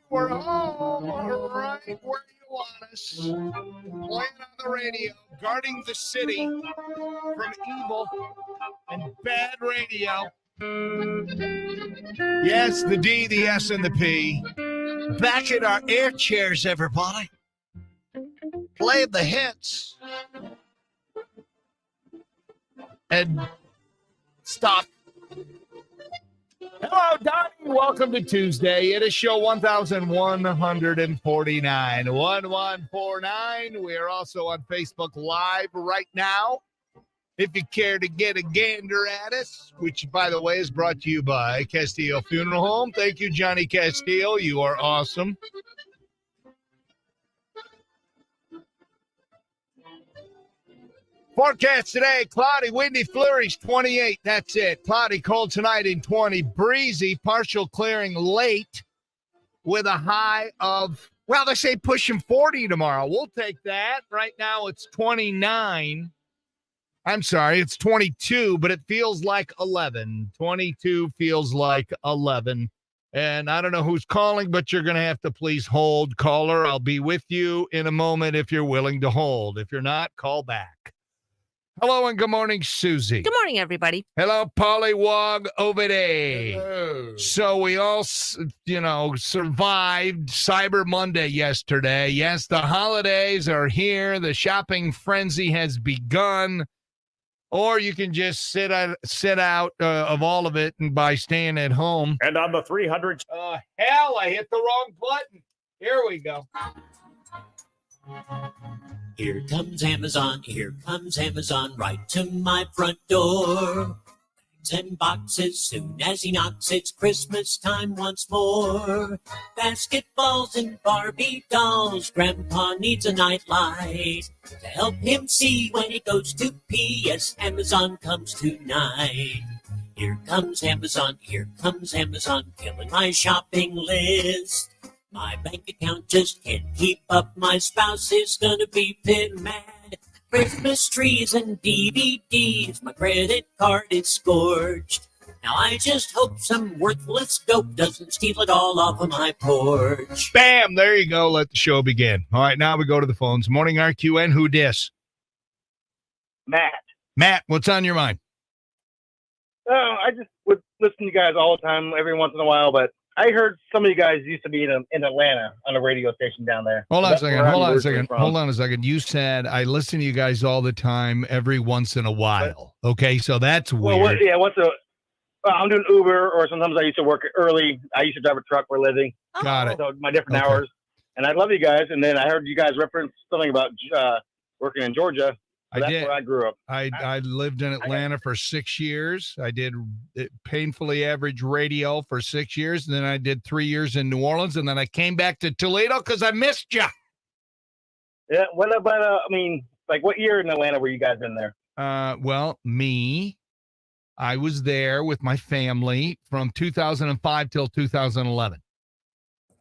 We're all right where you want us. Playing on the radio, guarding the city from evil and bad radio. Yes, the D, the S, and the P. Back in our air chairs, everybody. Play the hits. And stop. Hello, Donnie. Welcome to Tuesday. It is show 1149. 1149. We are also on Facebook Live right now. If you care to get a gander at us, which, by the way, is brought to you by Castillo Funeral Home. Thank you, Johnny Castillo. You are awesome. Forecast today, cloudy, windy flurries, 28. That's it. Cloudy, cold tonight in 20. Breezy, partial clearing late with a high of, well, they say pushing 40 tomorrow. We'll take that. Right now it's 29. I'm sorry, it's 22, but it feels like 11. 22 feels like 11. And I don't know who's calling, but you're going to have to please hold. Caller, I'll be with you in a moment if you're willing to hold. If you're not, call back. Hello and good morning, Susie. Good morning, everybody. Hello, Pollywog over there. Hello. So we all, survived Cyber Monday yesterday. Yes, the holidays are here. The shopping frenzy has begun. Or you can just sit out of all of it and by staying at home. And on the 300. Hell, I hit the wrong button. Here we go. Here comes Amazon, right to my front door. Bags and boxes, soon as he knocks, it's Christmas time once more. Basketballs and Barbie dolls, Grandpa needs a nightlight to help him see when he goes to pee. Yes, Amazon comes tonight. Here comes Amazon, killing my shopping list. My bank account just can't keep up. My spouse is gonna be pit mad. Christmas trees and DVDs. My credit card is scorched. Now I just hope some worthless dope doesn't steal it all off of my porch. Bam! There you go. Let the show begin. All right, now we go to the phones. Morning RQN. Who dis? Matt. Matt, what's on your mind? I just would listen to you guys all the time, every once in a while, but I heard some of you guys used to be in Atlanta on a radio station down there. Hold on a second. You said I listen to you guys all the time, every once in a while. Okay, so that's weird. I'm doing Uber, or sometimes I used to work early. I used to drive a truck for a living. Got it. So my different hours. And I love you guys. And then I heard you guys reference something about working in Georgia. So that's where I grew up. I lived in Atlanta for 6 years. I did painfully average radio for 6 years. And then I did 3 years in New Orleans. And then I came back to Toledo because I missed you. Yeah. What about, what year in Atlanta were you guys in there? I was there with my family from 2005 till 2011.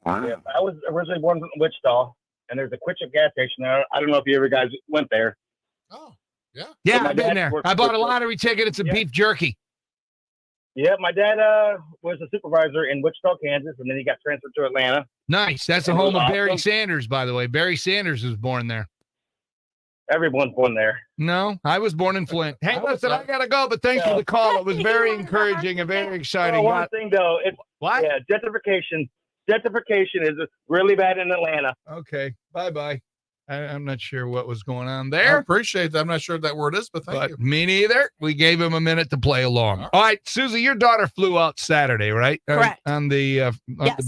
Wow. Yeah, I was originally born in Wichita. And there's a Quick gas station there. I don't know if you ever guys went there. Oh, yeah. Yeah, I've been there. I bought a lottery ticket and some beef jerky. Yeah, my dad was a supervisor in Wichita, Kansas, and then he got transferred to Atlanta. Nice. That's the home of Barry Sanders, by the way. Barry Sanders was born there. Everyone's born there. No, I was born in Flint. Hey, listen, I got to go, but thanks for the call. It was very encouraging and very exciting. One thing, though. What? Yeah, gentrification. Gentrification is really bad in Atlanta. Okay, bye-bye. I'm not sure what was going on there. I appreciate that. I'm not sure what that word is, but thank you. Me neither. We gave him a minute to play along. All right, Susie, your daughter flew out Saturday, right? Correct. On the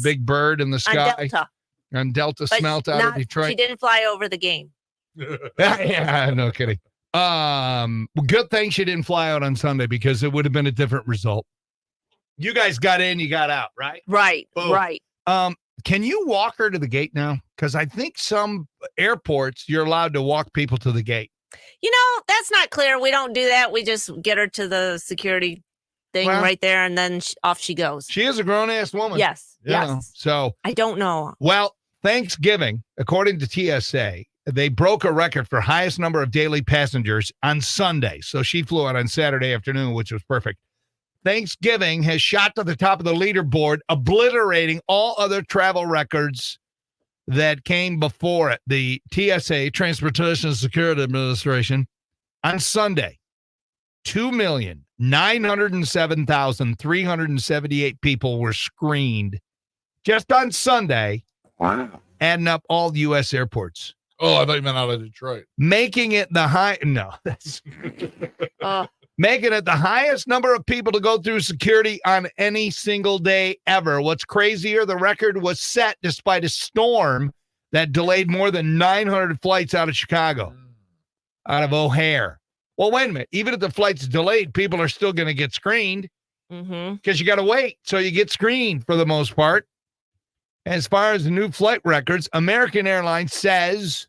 big bird in the sky. On Delta Smelt out of Detroit. She didn't fly over the game. Yeah, no kidding. Good thing she didn't fly out on Sunday because it would have been a different result. You guys got in, you got out, right? Right, Boom. right. Can you walk her to the gate now? Because I think some airports, you're allowed to walk people to the gate. That's not clear. We don't do that. We just get her to the security thing right there, and then off she goes. She is a grown-ass woman. Yes, yes. So I don't know. Well, Thanksgiving, according to TSA, they broke a record for highest number of daily passengers on Sunday. So she flew out on Saturday afternoon, which was perfect. Thanksgiving has shot to the top of the leaderboard, obliterating all other travel records that came before it. The TSA, Transportation Security Administration, on Sunday, 2,907,378 people were screened just on Sunday. Wow. Adding up all the U.S. airports. Oh, I thought you meant out of Detroit. Making it the making it the highest number of people to go through security on any single day ever. What's crazier, the record was set despite a storm that delayed more than 900 flights out of Chicago, out of O'Hare. Well, wait a minute. Even if the flight's delayed, people are still going to get screened because you got to wait. So you get screened for the most part. As far as the new flight records, American Airlines says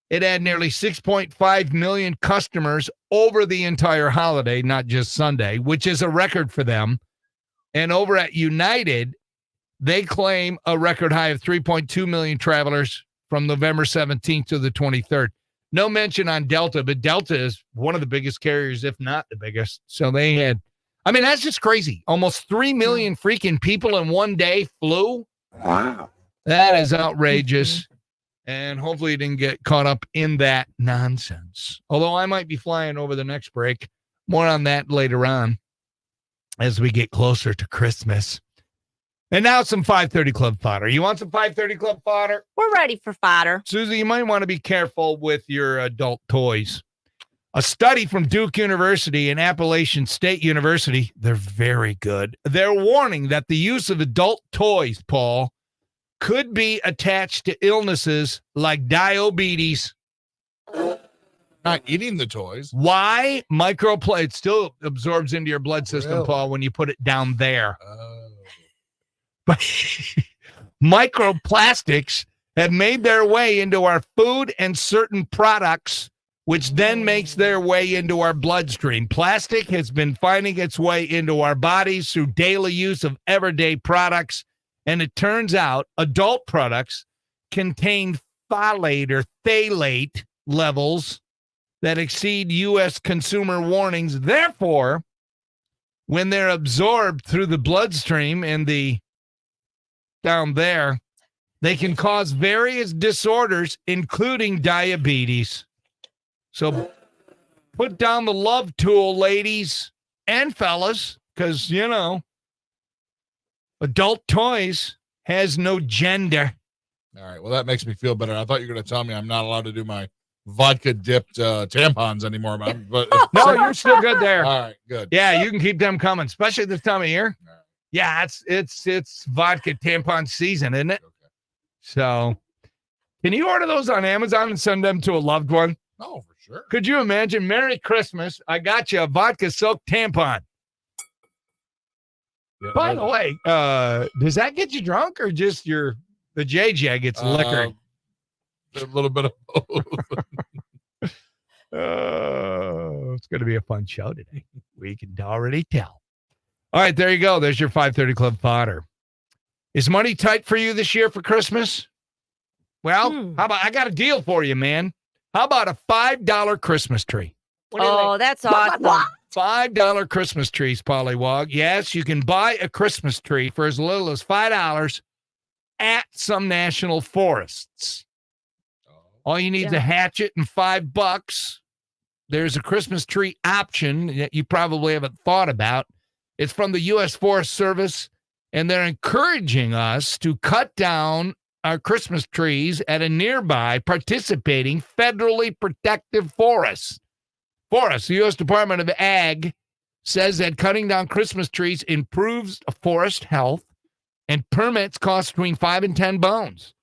it had nearly 6.5 million customers over the entire holiday, not just Sunday, which is a record for them. And over at United, they claim a record high of 3.2 million travelers from November 17th to the 23rd. No mention on Delta, but Delta is one of the biggest carriers, if not the biggest. So they had, that's just crazy. Almost 3 million freaking people in one day flew. Wow. That is outrageous. And hopefully you didn't get caught up in that nonsense. Although I might be flying over the next break. More on that later on as we get closer to Christmas. And now some 530 Club fodder. You want some 530 Club fodder? We're ready for fodder. Susie, you might want to be careful with your adult toys. A study from Duke University and Appalachian State University, they're very good. They're warning that the use of adult toys, Paul, could be attached to illnesses like diabetes. Not eating the toys. Why? It still absorbs into your blood system, Really? Paul, when you put it down there. But microplastics have made their way into our food and certain products, which then makes their way into our bloodstream. Plastic has been finding its way into our bodies through daily use of everyday products, and it turns out adult products contain phthalate or phthalate levels that exceed U.S. consumer warnings. Therefore, when they're absorbed through the bloodstream and down there, they can cause various disorders, including diabetes. So put down the love tool, ladies and fellas, because, adult toys has no gender. All right. Well, that makes me feel better. I thought you were going to tell me I'm not allowed to do my vodka dipped tampons anymore. But No, you're still good there. All right. Good. Yeah, you can keep them coming, especially this time of year. All right. Yeah, it's vodka tampon season, isn't it? Okay. So can you order those on Amazon and send them to a loved one? Oh, for sure. Could you imagine? Merry Christmas. I got you a vodka soaked tampon. Yeah, By the way, does that get you drunk or just the JJ gets liquor? A little bit of both. It's going to be a fun show today. We can already tell. All right, there you go. There's your 530 Club fodder. Is money tight for you this year for Christmas? Well, how about I got a deal for you, man. How about a $5 Christmas tree? Oh, that's awesome. $5 Christmas trees, Pollywog. Yes, you can buy a Christmas tree for as little as $5 at some national forests. All you need is a hatchet and $5. There's a Christmas tree option that you probably haven't thought about. It's from the U.S. Forest Service, and they're encouraging us to cut down our Christmas trees at a nearby participating federally protected forest. The U.S. Department of Ag says that cutting down Christmas trees improves forest health, and permits cost between $5 and $10.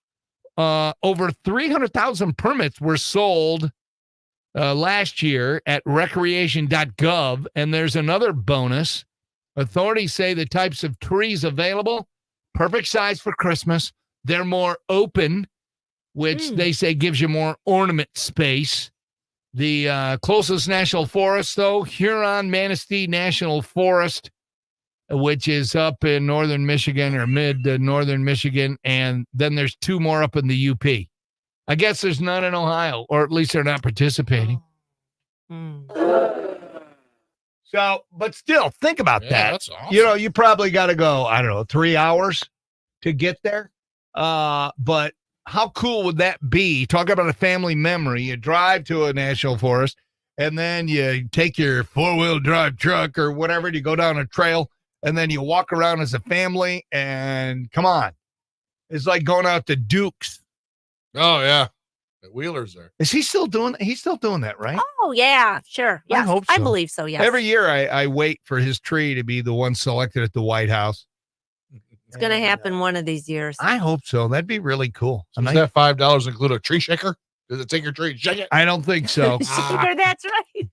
Over 300,000 permits were sold last year at recreation.gov, and there's another bonus. Authorities say the types of trees available, perfect size for Christmas. They're more open, which they say gives you more ornament space. The closest national forest, though, Huron-Manistee National Forest, which is up in northern Michigan or mid-northern Michigan, and then there's two more up in the UP. I guess there's none in Ohio, or at least they're not participating. So, but still, think about Yeah, that. that's awesome. You know, you probably got to go, I don't know, 3 hours to get there. But how cool would that be? Talk about a family memory. You drive to a national forest, and then you take your 4-wheel drive truck or whatever, and you go down a trail, and then you walk around as a family, and come on. It's like going out to Duke's. Oh, yeah. The Wheeler's there. Is he still doing He's still doing that, right? Oh, yeah, sure. I Yes, hope I so. believe so, yes. Every year I wait for his tree to be the one selected at the White House. It's going to happen one of these years. I hope so. That'd be really cool. So does that $5 include a tree shaker? Does it take your tree and shake it? I don't think so. Shaker, that's right.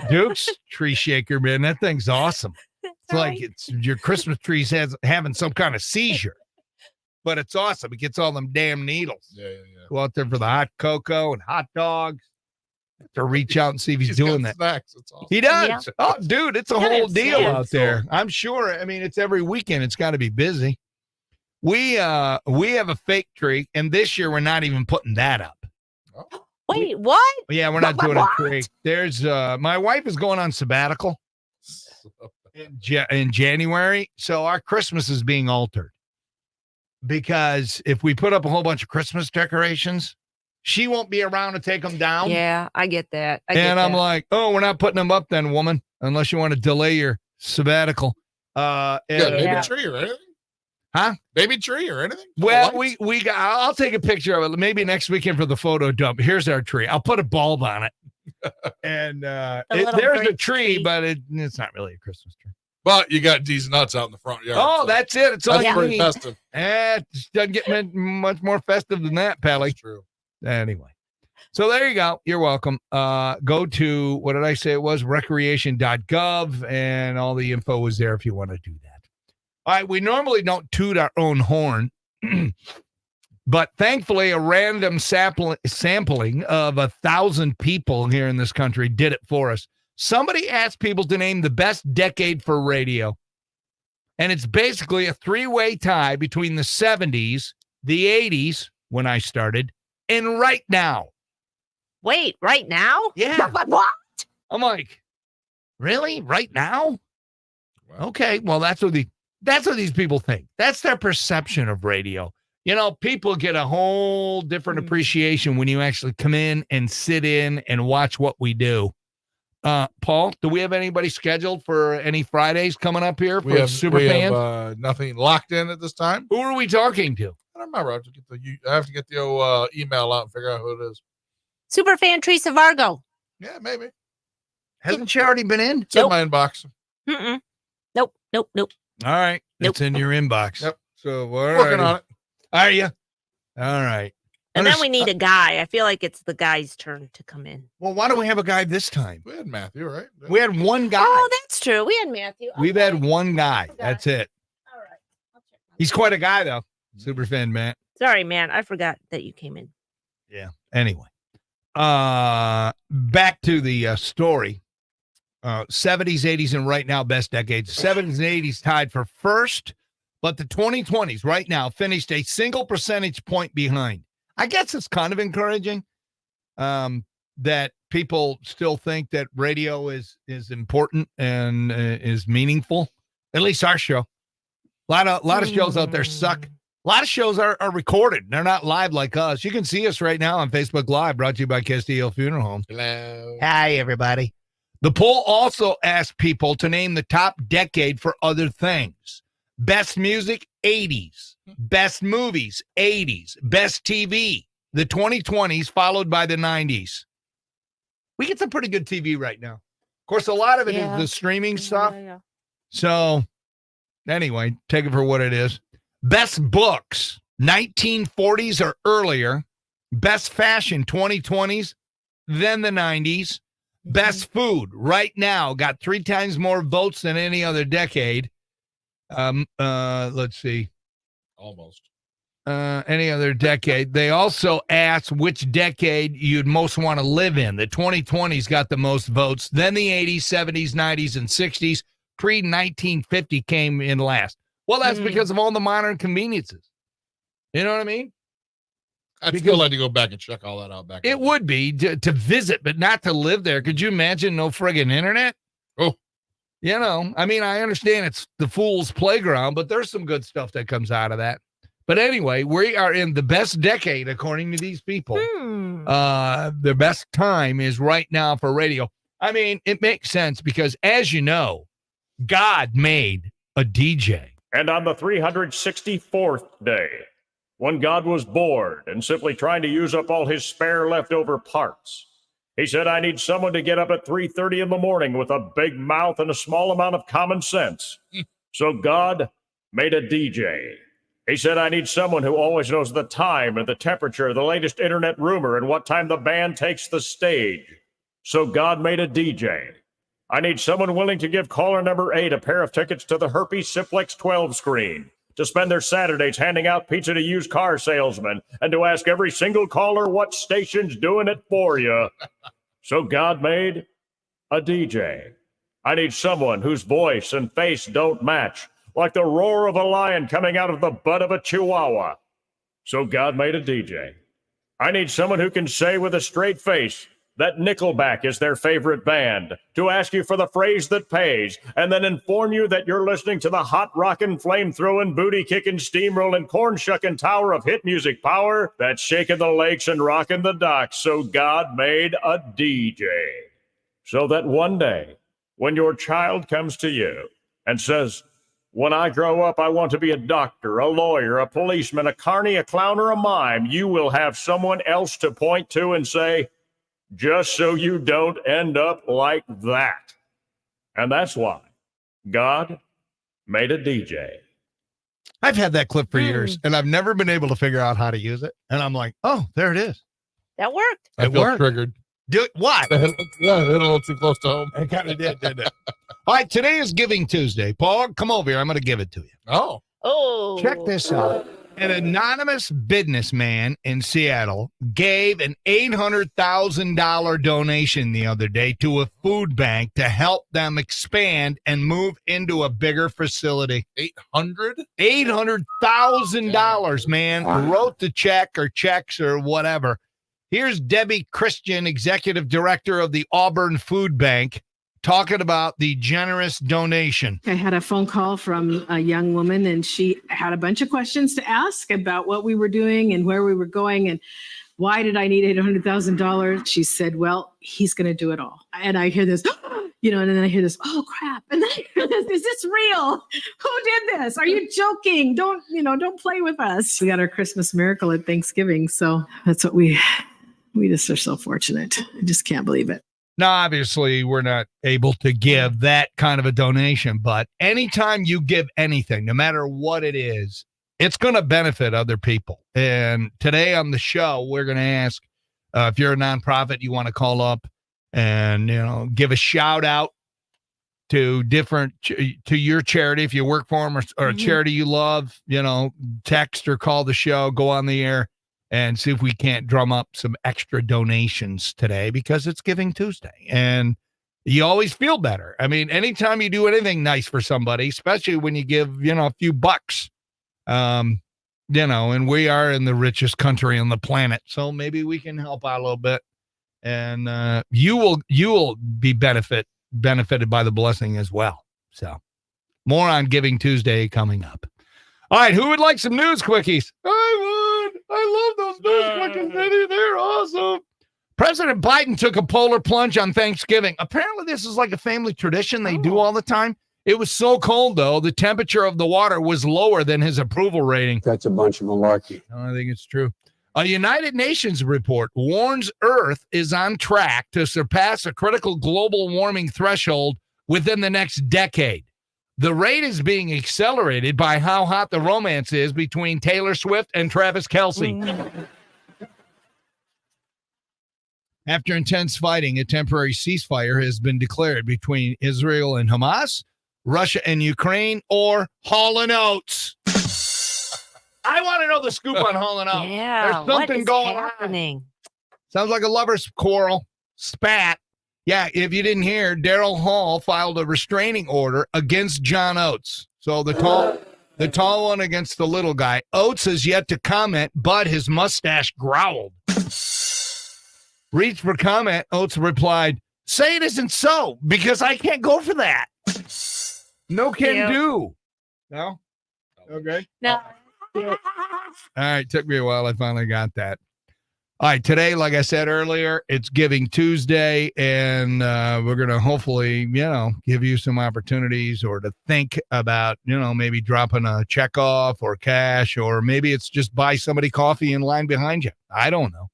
Duke's tree shaker, man. That thing's awesome. That's It's like right. it's your Christmas tree's having some kind of seizure, but it's awesome. It gets all them damn needles. Yeah. Go out there for the hot cocoa and hot dogs. To reach out and see if he's doing that. Snacks. It's awesome. He does. Yeah. Oh, dude, it's a Yeah, whole it's deal so out there. I'm sure. I mean, it's every weekend. It's got to be busy. We have a fake tree, and this year we're not even putting that up. Wait, what? Yeah, we're not doing a What? tree. There's my wife is going on sabbatical in January, so our Christmas is being altered because if we put up a whole bunch of Christmas decorations, she won't be around to take them down. Yeah, I get that. And I'm like, oh, we're not putting them up then, woman, unless you want to delay your sabbatical. Baby Yeah. tree or anything? Huh? Baby tree or anything? Well, Lights? we got. I'll take a picture of it maybe next weekend for the photo dump. Here's our tree. I'll put a bulb on it, and little there's a grape tree, tree. but it's not really a Christmas tree. But you got these nuts out in the front yard. Oh, so that's it. It's all that's you pretty need. festive. It doesn't get much more festive than that, Pally. That's true. Anyway, so there you go. You're welcome. Go to, what did I say it was? Recreation.gov, and all the info is there if you want to do that. All right, we normally don't toot our own horn, but thankfully a random sampling of 1,000 people here in this country did it for us. Somebody asked people to name the best decade for radio, and it's basically a three-way tie between the 70s, the 80s, when I started, and right now. Wait, right now? Yeah. What? I'm like, really? Right now? Wow. Okay, well, that's what these people think. That's their perception of radio. You know, people get a whole different appreciation when you actually come in and sit in and watch what we do. Paul, do we have anybody scheduled for any Fridays coming up here for super fans? Have nothing locked in at this time. Who are we talking to? I don't remember. I have to get the email out and figure out who it is. Superfan Teresa Vargo. Yeah, maybe. Hasn't she already been in? It's in my inbox. Mm-mm. Nope. All right. Nope. It's in your inbox. Yep. So Working on it. Are you? All right. And then we need a guy. I feel like it's the guy's turn to come in. Well, why don't we have a guy this time? We had Matthew, right? We had one guy. Oh, that's true. We had Matthew. We've Okay. had one guy. Okay. That's it. All right. I'll check on He's that. quite a guy, though. Super fan, Matt. Sorry, man. I forgot that you came in. Yeah. Anyway, back to the story. 70s, 80s, and right now best decades. 70s and 80s tied for first, but the 2020s right now finished a single percentage point behind. I guess it's kind of encouraging that people still think that radio is important and is meaningful. At least our show. A lot of shows out there suck. A lot of shows are recorded. They're not live like us. You can see us right now on Facebook Live, brought to you by Castillo Funeral Home. Hello. Hi, everybody. The poll also asked people to name the top decade for other things. Best music, 80s. Best movies, 80s. Best TV, the 2020s, followed by the 90s. We get some pretty good TV right now. Of course, a lot of it is the streaming stuff. Yeah. So, anyway, take it for what it is. Best books, 1940s or earlier. Best fashion, 2020s, then the 90s. Best food, right now, got 3 times more votes than any other decade. Let's see. Almost. Any other decade. They also asked which decade you'd most want to live in. The 2020s got the most votes. Then the 80s, 70s, 90s, and 60s. Pre-1950 came in last. Well, that's because of all the modern conveniences. You know what I mean? I'd still like to go back and check all that out back. It would be to visit, but not to live there. Could you imagine no friggin' internet? Oh. You know, I mean, I understand it's the fool's playground, but there's some good stuff that comes out of that. But anyway, we are in the best decade, according to these people. The best time is right now for radio. I mean, it makes sense because, as you know, God made a DJ. And on the 364th day, when God was bored and simply trying to use up all his spare leftover parts, he said, I need someone to get up at 3:30 in the morning with a big mouth and a small amount of common sense. So God made a DJ. He said, I need someone who always knows the time and the temperature, the latest internet rumor, and what time the band takes the stage. So God made a DJ. I need someone willing to give caller number 8 a pair of tickets to the Herpes Simplex 12 screen, to spend their Saturdays handing out pizza to used car salesmen, and to ask every single caller what station's doing it for you. So God made a DJ. I need someone whose voice and face don't match, like the roar of a lion coming out of the butt of a chihuahua. So God made a DJ. I need someone who can say with a straight face that Nickelback is their favorite band, to ask you for the phrase that pays, and then inform you that you're listening to the hot rockin', flame-throwing, booty-kicking, steamrolling, corn-shucking tower of hit music power that's shaking the lakes and rocking the docks. So God made a DJ. So that one day, when your child comes to you and says, when I grow up, I want to be a doctor, a lawyer, a policeman, a carny, a clown, or a mime, you will have someone else to point to and say, just so you don't end up like that. And that's why God made a DJ. I've had that clip for years, and I've never been able to figure out how to use it. And I'm like, oh, there it is. That worked. I feel triggered. Do it. What? Yeah, hit a little too close to home. I kind of did, didn't it? All right, today is Giving Tuesday. Paul, come over here. I'm going to give it to you. Oh. Check this out. An anonymous businessman in Seattle gave an $800,000 donation the other day to a food bank to help them expand and move into a bigger facility. $800,000, man. Wow. Wrote the check or checks or whatever. Here's Debbie Christian, executive director of the Auburn Food Bank, talking about the generous donation. I had a phone call from a young woman, and she had a bunch of questions to ask about what we were doing and where we were going and why did I need $800,000? She said, well, he's going to do it all. And I hear this, and then I hear this, oh, crap. And then I hear this, is this real? Who did this? Are you joking? Don't play with us. We got our Christmas miracle at Thanksgiving. So that's what we just are so fortunate. I just can't believe it. Now, obviously, we're not able to give that kind of a donation, but anytime you give anything, no matter what it is, it's going to benefit other people. And today on the show, we're going to ask if you're a nonprofit, you want to call up and, give a shout out to to your charity. If you work for them or a charity you love, text or call the show, go on the air and see if we can't drum up some extra donations today because it's Giving Tuesday. And you always feel better. I mean, anytime you do anything nice for somebody, especially when you give, a few bucks, and we are in the richest country on the planet. So maybe we can help out a little bit. And you will be benefited by the blessing as well. So more on Giving Tuesday coming up. All right, who would like some news quickies? I would. I love those news quickies, Eddie. They're awesome. President Biden took a polar plunge on Thanksgiving. Apparently, this is like a family tradition they do all the time. It was so cold, though, the temperature of the water was lower than his approval rating. That's a bunch of malarkey. I think it's true. A United Nations report warns Earth is on track to surpass a critical global warming threshold within the next decade. The rate is being accelerated by how hot the romance is between Taylor Swift and Travis Kelce. After intense fighting, a temporary ceasefire has been declared between Israel and Hamas, Russia and Ukraine, or Hall & Oates. I want to know the scoop on Hall & Oates. Yeah, there's something going on. Sounds like a lover's quarrel. Spat. Yeah, if you didn't hear, Daryl Hall filed a restraining order against John Oates. So the tall one against the little guy. Oates has yet to comment, but his mustache growled. Reached for comment, Oates replied, Say it isn't so, because I can't go for that. No can Yeah. do. No? Okay. No. All right. Took me a while. I finally got that. All right. Today, like I said earlier, it's Giving Tuesday, and we're going to hopefully, give you some opportunities or to think about, maybe dropping a check off or cash, or maybe it's just buy somebody coffee in line behind you. I don't know.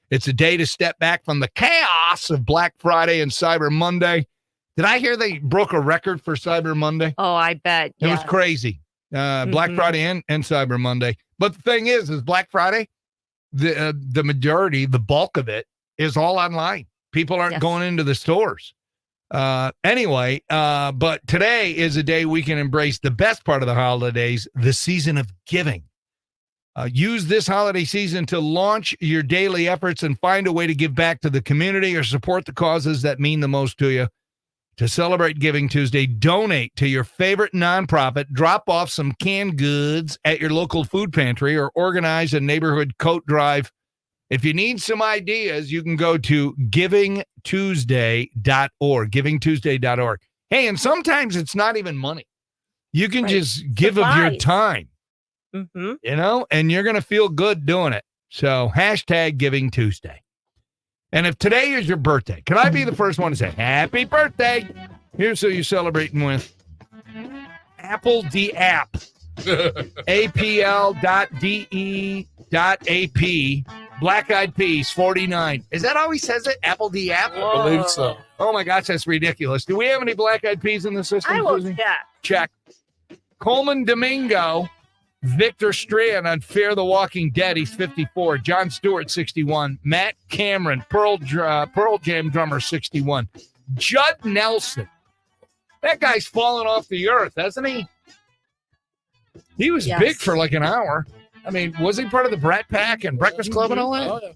It's a day to step back from the chaos of Black Friday and Cyber Monday. Did I hear they broke a record for Cyber Monday? Oh, I bet. It was crazy. Black Friday and Cyber Monday. But the thing is Black Friday, the majority, the bulk of it is all online. People aren't going into the stores. Anyway, but today is a day we can embrace the best part of the holidays, the season of giving. Use this holiday season to launch your daily efforts and find a way to give back to the community or support the causes that mean the most to you. To celebrate Giving Tuesday, donate to your favorite nonprofit, drop off some canned goods at your local food pantry, or organize a neighborhood coat drive. If you need some ideas, you can go to givingtuesday.org, givingtuesday.org. Hey, and sometimes it's not even money. You can just give of your time. And you're going to feel good doing it. So #Giving Tuesday. And if today is your birthday, can I be the first one to say happy birthday? Here's who you're celebrating with. Apple the app. APL.DE.AP. Black Eyed Peas, 49. Is that how he says it? Apple the app? I believe so. Oh my gosh, that's ridiculous. Do we have any Black Eyed Peas in the system? I will Susie? check. Coleman Domingo. Victor Strahan on Fear the Walking Dead, he's 54. John Stewart, 61. Matt Cameron, Pearl Jam drummer, 61. Judd Nelson. That guy's fallen off the earth, hasn't he? He was big for like an hour. I mean, was he part of the Brat Pack and Breakfast Club and all that? Oh, yeah.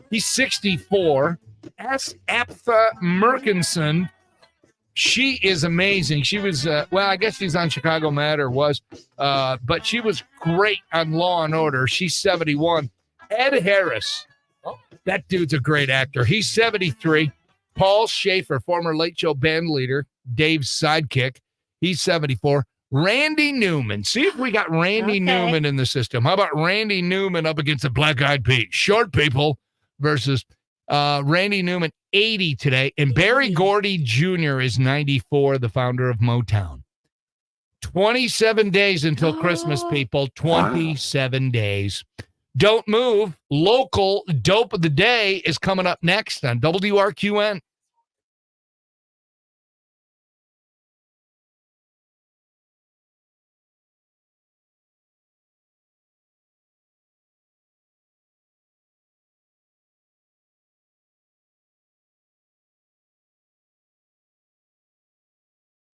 He's 64. S. Aptha Murkinson. She is amazing. She was, I guess she's on Chicago Med or was, but she was great on Law and Order. She's 71. Ed Harris. That dude's a great actor. He's 73. Paul Schaefer, former Late Show band leader, Dave's sidekick. He's 74. Randy Newman. See if we got Randy Newman in the system. How about Randy Newman up against the Black Eyed Peas? Short people versus Randy Newman, 80 today. And Barry Gordy Jr. is 94, the founder of Motown. 27 days until Christmas, people. 27 days. Don't move. Local Dope of the Day is coming up next on WRQN.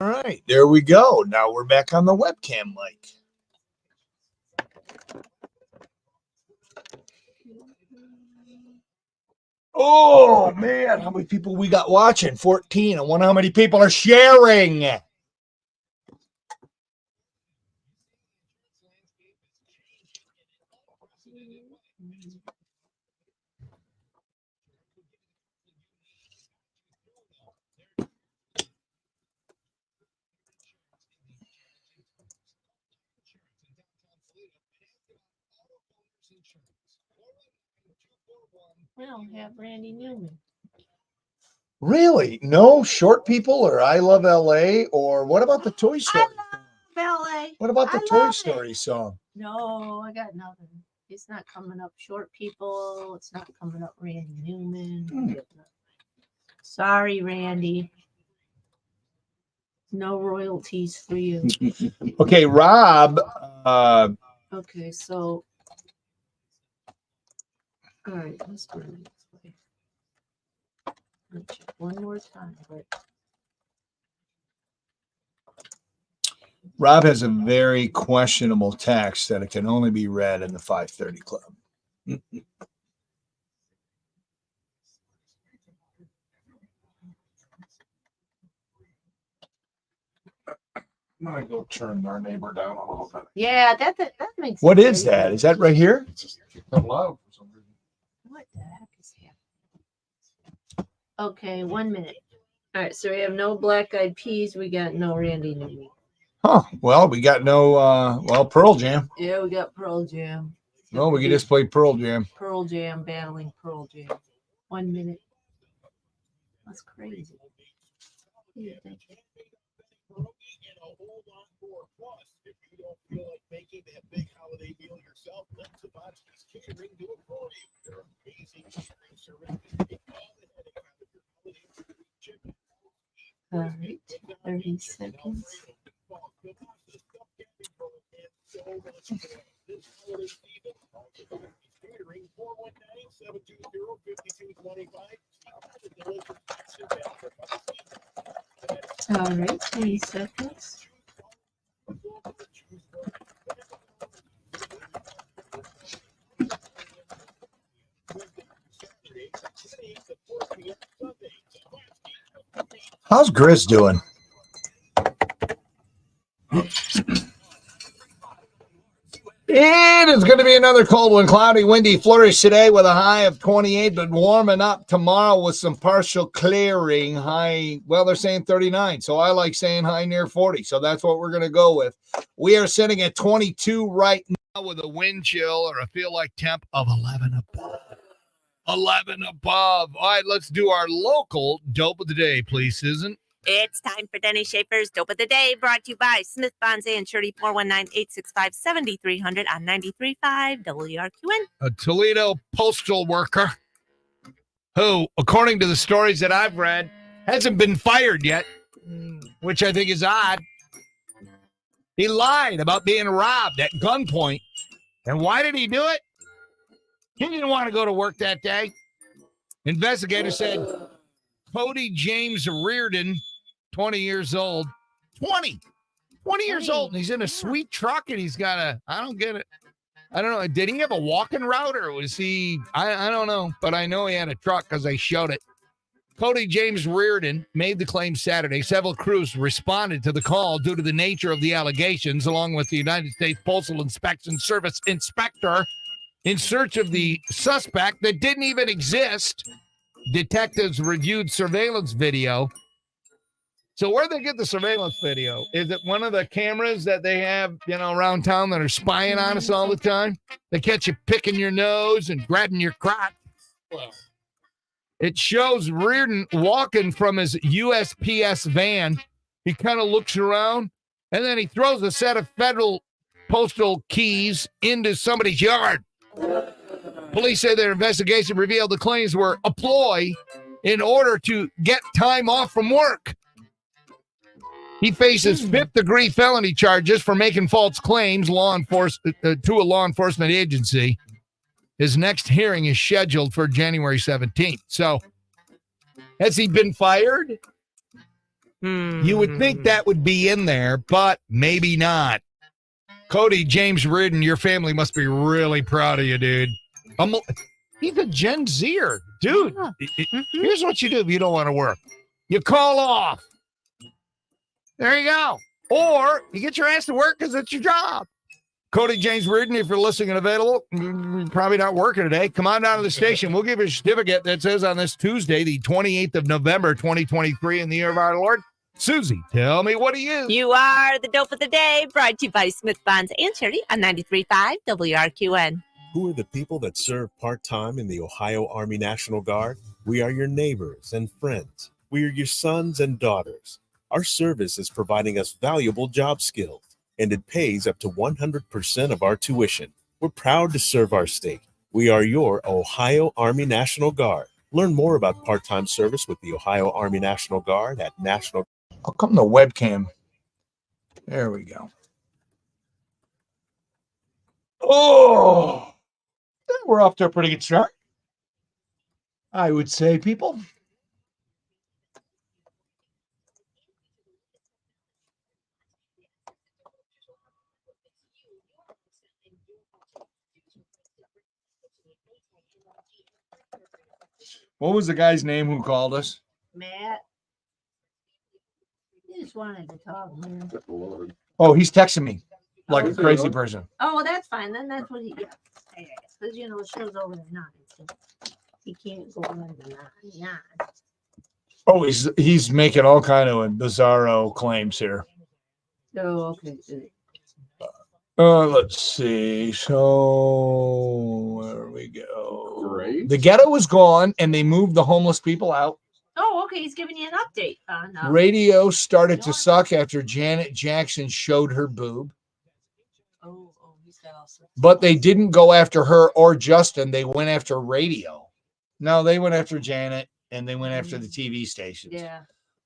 All right, there we go. Now we're back on the webcam mic. Oh, man, how many people we got watching? 14. I wonder how many people are sharing. We don't have Randy Newman. Really? No short people or I Love LA or what about the Toy Story? LA. What about the Toy Story song? No, I got nothing. It's not coming up short people. It's not coming up Randy Newman. Sorry, Randy. No royalties for you. Okay, Rob. Okay, so. All right, let's go this way. Let me check one more time. But Rob has a very questionable text that it can only be read in the 530 Club. I'm going to go turn our neighbor down a little bit. yeah, that makes. What sense. is that? Is that right here? It's just so loud for some reason. What the heck is happening? Okay, 1 minute. All right, so we have no Black Eyed Peas. We got no Randy Newman. Huh. Well, we got no, Pearl Jam. Yeah, we got Pearl Jam. No, we can just play Pearl Jam. Pearl Jam battling Pearl Jam. 1 minute. That's crazy. Yeah, thank you. All right, 30 seconds. All right, 20 seconds. How's Grizz doing? It is going to be another cold one, cloudy, windy flurries today with a high of 28, but warming up tomorrow with some partial clearing. High, well, they're saying 39, so I like saying high near 40, so that's what we're going to go with. We are sitting at 22 right now With a wind chill or a feel like temp of 11 above. 11 above. All right, let's do our local dope of the day, please, Susan. It's time for Denny Schaefer's Dope of the Day, brought to you by Smith Bonds and Shirley 419-865-7300 on 93.5 WRQN. A Toledo postal worker who, according to the stories that I've read, hasn't been fired yet, which I think is odd. He lied about being robbed at gunpoint. And why did he do it? He didn't want to go to work that day. Investigators said Cody James Reardon, 20 years old. 20 years old. And he's in a sweet truck and he's got I don't get it. I don't know. Did he have a walking route or was he, I don't know. But I know he had a truck because they showed it. Cody James Reardon made the claim Saturday. Several crews responded to the call due to the nature of the allegations, along with the United States Postal Inspection Service inspector in search of the suspect that didn't even exist. Detectives reviewed surveillance video. So where'd they get the surveillance video? Is it one of the cameras that they have, around town that are spying on us all the time? They catch you picking your nose and grabbing your crotch. Well, it shows Reardon walking from his USPS van. He kind of looks around, and then he throws a set of federal postal keys into somebody's yard. Police say their investigation revealed the claims were a ploy in order to get time off from work. He faces fifth-degree felony charges for making false claims to a law enforcement agency. His next hearing is scheduled for January 17th. So, has he been fired? You would think that would be in there, but maybe not. Cody James Reardon, your family must be really proud of you, dude. He's a Gen Zer. Dude, here's what you do if you don't want to work. You call off. There you go. Or you get your ass to work because it's your job. Cody James Reardon, if you're listening and available, you're probably not working today, come on down to the station. We'll give you a certificate that says on this Tuesday, the 28th of November, 2023, in the year of our Lord. Susie, tell me what he is. You are the Dope of the Day, brought to you by Smith Bonds and Shirley on 93.5 WRQN. Who are the people that serve part-time in the Ohio Army National Guard? We are your neighbors and friends. We are your sons and daughters. Our service is providing us valuable job skills, and it pays up to 100% of our tuition. We're proud to serve our state. We are your Ohio Army National Guard. Learn more about part-time service with the Ohio Army National Guard at National. I'll come to webcam. There we go. Oh, we're off to a pretty good start, I would say, people. What was the guy's name who called us? Matt. He just wanted to talk, man. Oh, he's texting me like a crazy person. Oh, well, that's fine. Then that's what he, yeah. Because, the show's over at 9. So he can't go on to 9. Oh, he's making all kind of bizarro claims here. Oh, okay. Let's see. So where we go? Great. The ghetto is gone, and they moved the homeless people out. Oh, okay. He's giving you an update on Radio started to suck after Janet Jackson showed her boob. Oh, he's got also. But they didn't go after her or Justin. They went after radio. No, they went after Janet, and they went after the TV stations. Yeah.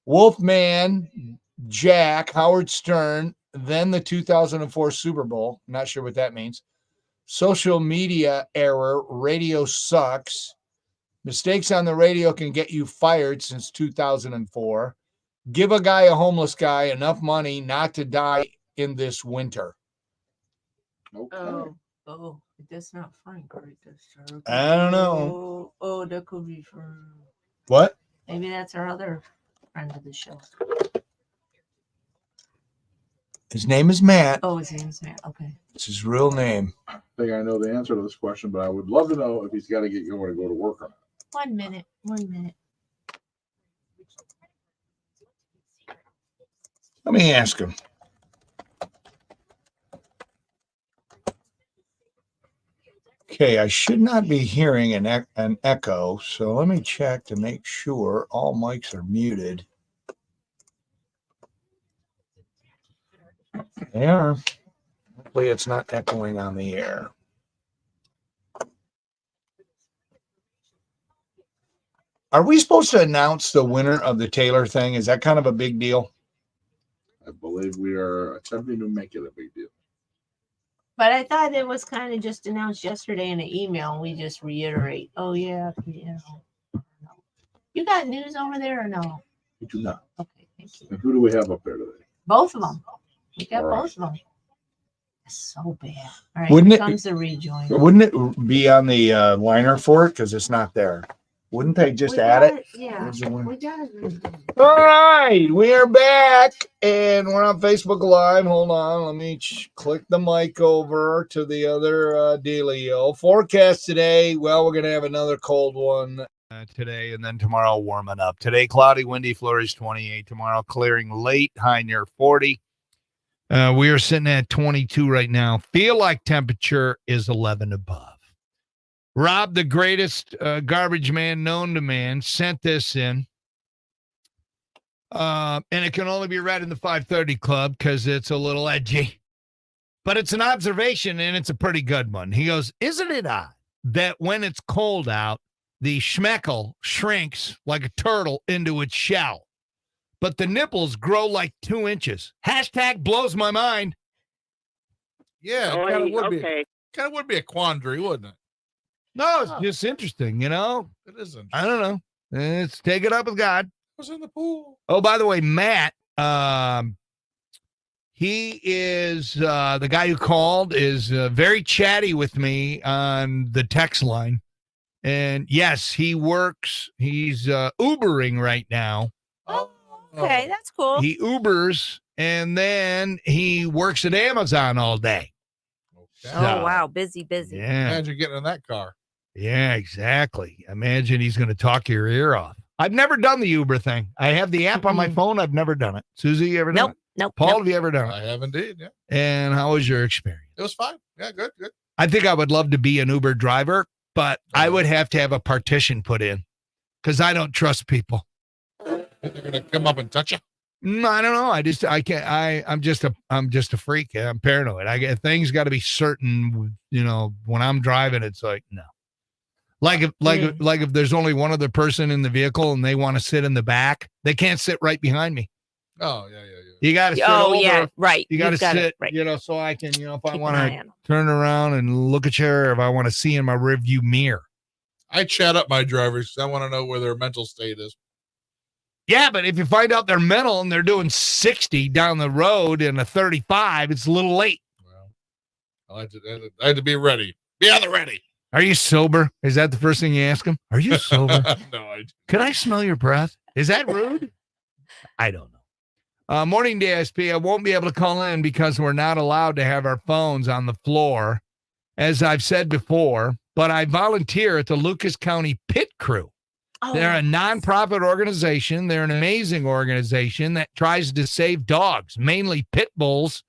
Wolfman, Jack, Howard Stern, then the 2004 Super Bowl. Not sure what that means. Social media error. Radio sucks. Mistakes on the radio can get you fired since 2004. Give a homeless guy enough money not to die in this winter. Okay. Oh, that's not fun. I don't know. Oh, that could be for. What? Maybe that's our other friend of the show. His name is Matt. Oh, his name's Matt. Okay. It's his real name. I think I know the answer to this question, but I would love to know if he's got to get going to go to work or not. 1 minute. 1 minute. Let me ask him. Okay, I should not be hearing an echo, so let me check to make sure all mics are muted. They are. Hopefully it's not echoing on the air. Are we supposed to announce the winner of the Taylor thing? Is that kind of a big deal? I believe we are attempting to make it a big deal. But I thought it was kind of just announced yesterday in an email, and we just reiterate. Oh, yeah. You got news over there or no? We do not. Okay, thank you. And who do we have up there today? Both of them. We got All right. both of them. That's so bad. All right, Wouldn't here it- comes the rejoin. Wouldn't it be on the liner for it? Because it's not there. Wouldn't they just add it? Yeah. Where's the one? We got it. All right, we are back and we're on Facebook Live. Hold on, let me click the mic over to the other dealio. Forecast today, well, we're going to have another cold one today, and then tomorrow warming up. Today, cloudy, windy, flurries 28. Tomorrow, clearing late, high near 40. We are sitting at 22 right now. Feel like temperature is 11 above. Rob, the greatest garbage man known to man, sent this in. And it can only be read in the 530 Club because it's a little edgy. But it's an observation, and it's a pretty good one. He goes, isn't it odd that when it's cold out, the schmeckle shrinks like a turtle into its shell, but the nipples grow like 2 inches? Hashtag blows my mind. Yeah, it kind of would be a quandary, wouldn't it? No, it's just interesting, you know? It is interesting. I don't know. Let's take it up with God. I was in the pool. Oh, by the way, Matt, he is the guy who called is very chatty with me on the text line. And yes, he works. He's Ubering right now. Oh, okay. That's cool. He Ubers and then he works at Amazon all day. Okay. Oh, wow. Busy. Yeah. Imagine getting in that car. Yeah, exactly. Imagine he's going to talk your ear off. I've never done the Uber thing. I have the app on my phone. I've never done it. Susie, you ever done it? Nope. Paul, have you ever done it? I have indeed, yeah. And how was your experience? It was fine. Yeah, good. I think I would love to be an Uber driver, but I would have to have a partition put in because I don't trust people. They're going to come up and touch you? I don't know. I can't. I'm just a freak. I'm paranoid. Things got to be certain. You know, when I'm driving, it's like no. Like if there's only one other person in the vehicle and they want to sit in the back, they can't sit right behind me. Oh yeah. You got to sit Oh, over. yeah. Right. You got to You've sit. right. You know, so I can. You know, if I Keep want an eye to on 'em. turn around and look at you, or if I want to see in my rearview mirror. I chat up my drivers because I want to know where their mental state is. Yeah, but if you find out they're mental and they're doing 60 down the road in a 35, it's a little late. Well, I had to be ready. Be on the ready. Are you sober? Is that the first thing you ask them? Are you sober? No, Can I smell your breath? Is that rude? I don't know. Morning DSP. I won't be able to call in because we're not allowed to have our phones on the floor, as I've said before, but I volunteer at the Lucas County Pit Crew. They're a nonprofit organization. They're an amazing organization that tries to save dogs, mainly pit bulls,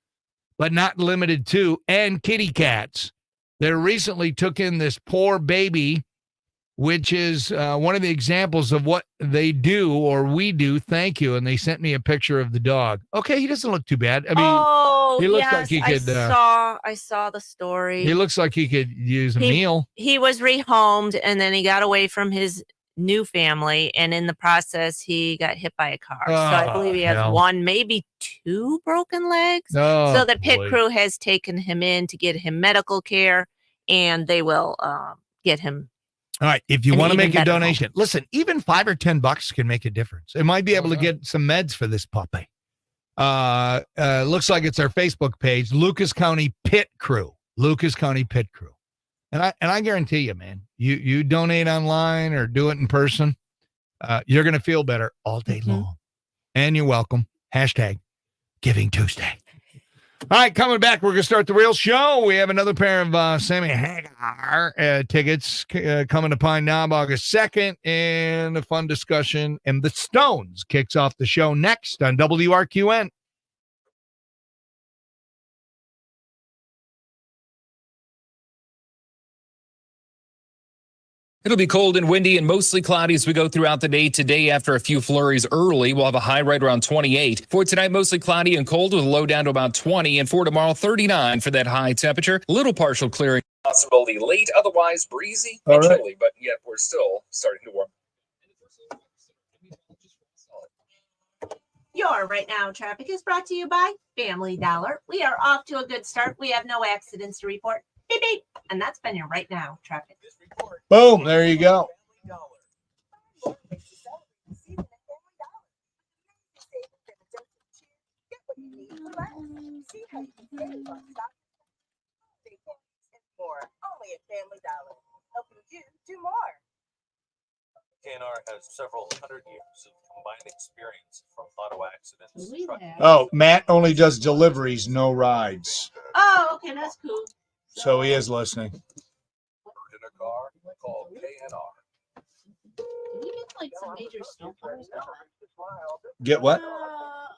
but not limited to, and kitty cats. They recently took in this poor baby, which is one of the examples of what they do or we do. Thank you. And they sent me a picture of the dog. Okay, he doesn't look too bad. I mean, he looks like he could. I saw the story. He looks like he could use a meal. He was rehomed, and then he got away from his new family, and in the process he got hit by a car. So I believe he has one, maybe two broken legs. So the pit crew has taken him in to get him medical care, and they will get him. All right, if you want to make a donation, listen, even $5 or $10 can make a difference. It might be able to get some meds for this puppy. Looks like it's our Facebook page, Lucas County Pit Crew. Lucas County Pit Crew. And I guarantee you, man, you donate online or do it in person, you're going to feel better all day long. And you're welcome. Hashtag Giving Tuesday. All right, coming back, we're going to start the real show. We have another pair of Sammy Hagar tickets coming to Pine Knob August 2nd, and a fun discussion. And the Stones kicks off the show next on WRQN. It'll be cold and windy and mostly cloudy as we go throughout the day. Today, after a few flurries early, we'll have a high right around 28. For tonight, mostly cloudy and cold with a low down to about 20. And for tomorrow, 39 for that high temperature. Little partial clearing possibility late, otherwise breezy and chilly, but yet we're still starting to warm. Your Right Now traffic is brought to you by Family Dollar. We are off to a good start. We have no accidents to report. Beep, beep. And that's been your Right Now traffic. Boom, there you go. KNR has several hundred years of combined experience from auto accidents. Oh, Matt only does deliveries, no rides. Oh, okay, that's cool. So he is listening. In a car, call KNR. We get like some major snowfalls. Get what?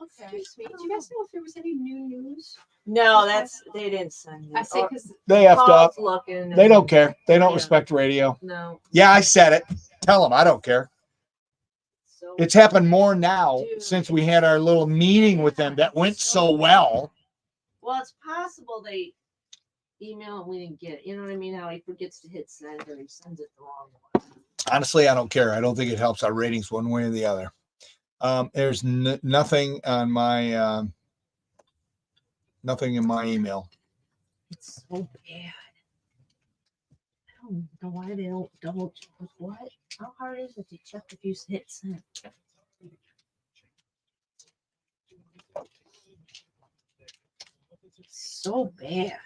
Okay. Excuse me. Do you guys know if there was any new news? No, they didn't send it. I say because They effed up. Looking. They don't care. They don't respect radio. No. Yeah, I said it. Tell them I don't care. So, It's happened more now since we had our little meeting with them that went so well. well, it's possible they email and we didn't get it. You know what I mean? How he forgets to hit send or he sends it the wrong one. Honestly, I don't care. I don't think it helps our ratings one way or the other. There's nothing on my nothing in my email. It's so bad. I don't know why they don't double check. What? How hard is it to check if you hit send? So bad.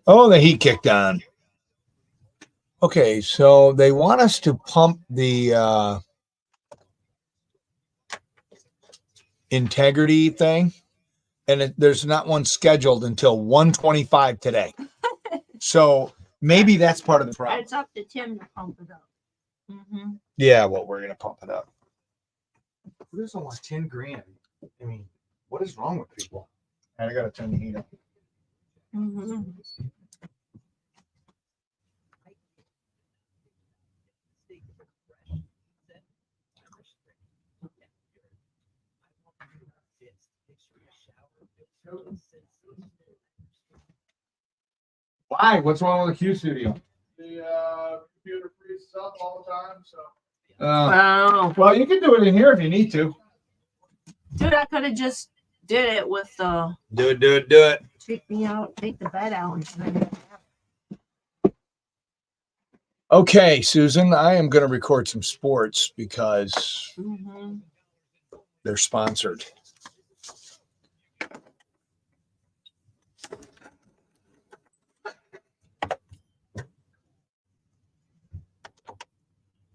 Oh, the heat kicked on. Okay, so they want us to pump the integrity thing, and there's not one scheduled until 1:25 today. So maybe that's part of the problem. It's up to Tim to pump it up. Mm-hmm. Yeah, well, we're gonna pump it up. Who doesn't want 10 grand? I mean, what is wrong with people? And I gotta turn the heat up. Mm-hmm. Why? What's wrong with the Q Studio? The computer freezes up all the time, so. Wow. Well, you can do it in here if you need to. Dude, I could have just did it with the Do it. take me out, take the bed out. Okay, Susan, I am going to record some sports because they're sponsored.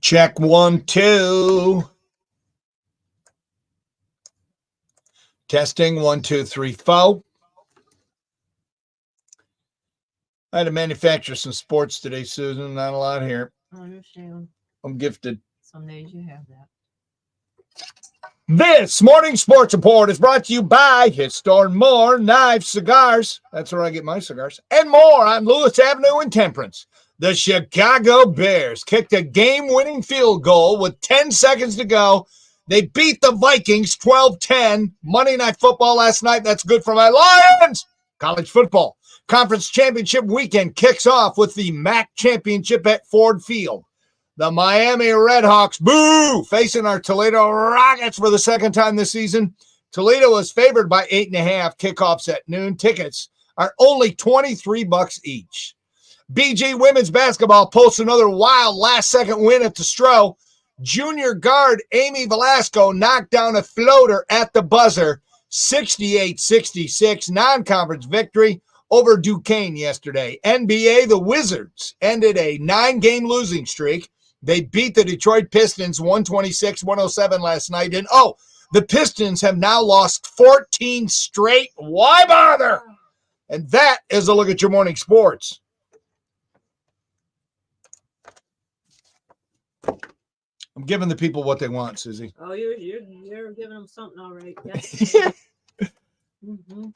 Check 1, 2. Testing 1, 2, 3, 4. I had to manufacture some sports today, Susan. Not a lot here. I understand. I'm gifted. Some days you have that. This morning sports report is brought to you by His Store and More, Knives, Cigars. That's where I get my cigars. And more on Lewis Avenue in Temperance. The Chicago Bears kicked a game-winning field goal with 10 seconds to go. They beat the Vikings 12-10. Monday Night Football last night. That's good for my Lions. College football. Conference championship weekend kicks off with the MAC championship at Ford Field. The Miami Redhawks, boo, facing our Toledo Rockets for the second time this season. Toledo is favored by 8.5. Kickoffs at noon. Tickets are only $23 each. BG women's basketball posts another wild last-second win at the Stro. Junior guard Amy Velasco knocked down a floater at the buzzer. 68-66 non-conference victory over Duquesne yesterday. NBA, the Wizards ended a 9-game losing streak. They beat the Detroit Pistons 126-107 last night. And, the Pistons have now lost 14 straight. Why bother? And that is a look at your morning sports. I'm giving the people what they want, Susie. Oh, you're giving them something, all right. Yes. Mm-hmm.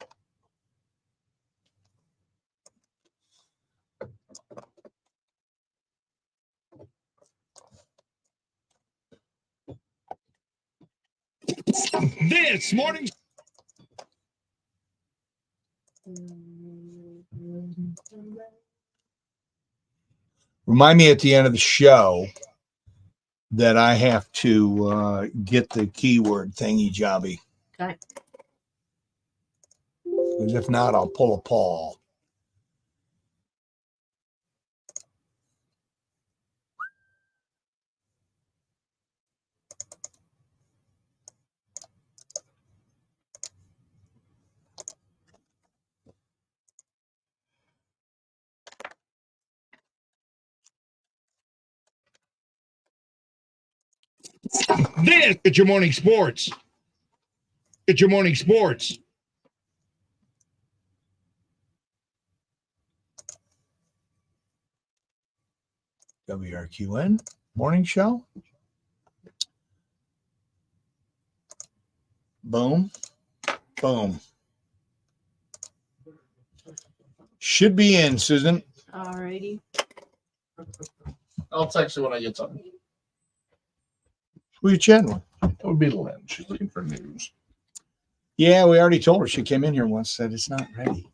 This morning. Remind me at the end of the show that I have to get the keyword thingy jobby. Okay. Because if not, I'll pull a Paul. This at your morning sports. Get your morning sports. WRQN morning show. Boom. Boom. Should be in, Susan. All righty. I'll text you when I get something. Who are you chatting with? That would be Lynn. She's looking for news. Yeah, we already told her. She came in here once, said it's not ready.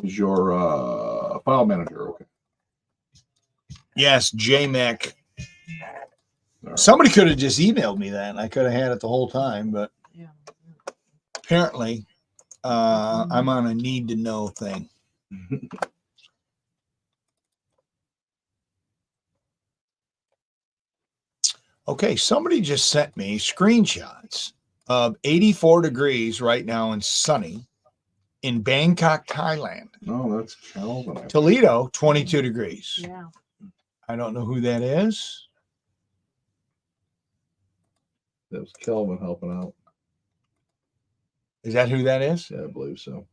Is your file manager okay? Yes, JMac. Somebody could have just emailed me that, and I could have had it the whole time, but apparently I'm on a need-to-know thing. Okay, somebody just sent me screenshots of 84 degrees right now and sunny in Bangkok, Thailand. No, that's Calvin. Toledo, 22 degrees. Yeah. I don't know who that is. That was Kelvin helping out. Is that who that is? Yeah, I believe so.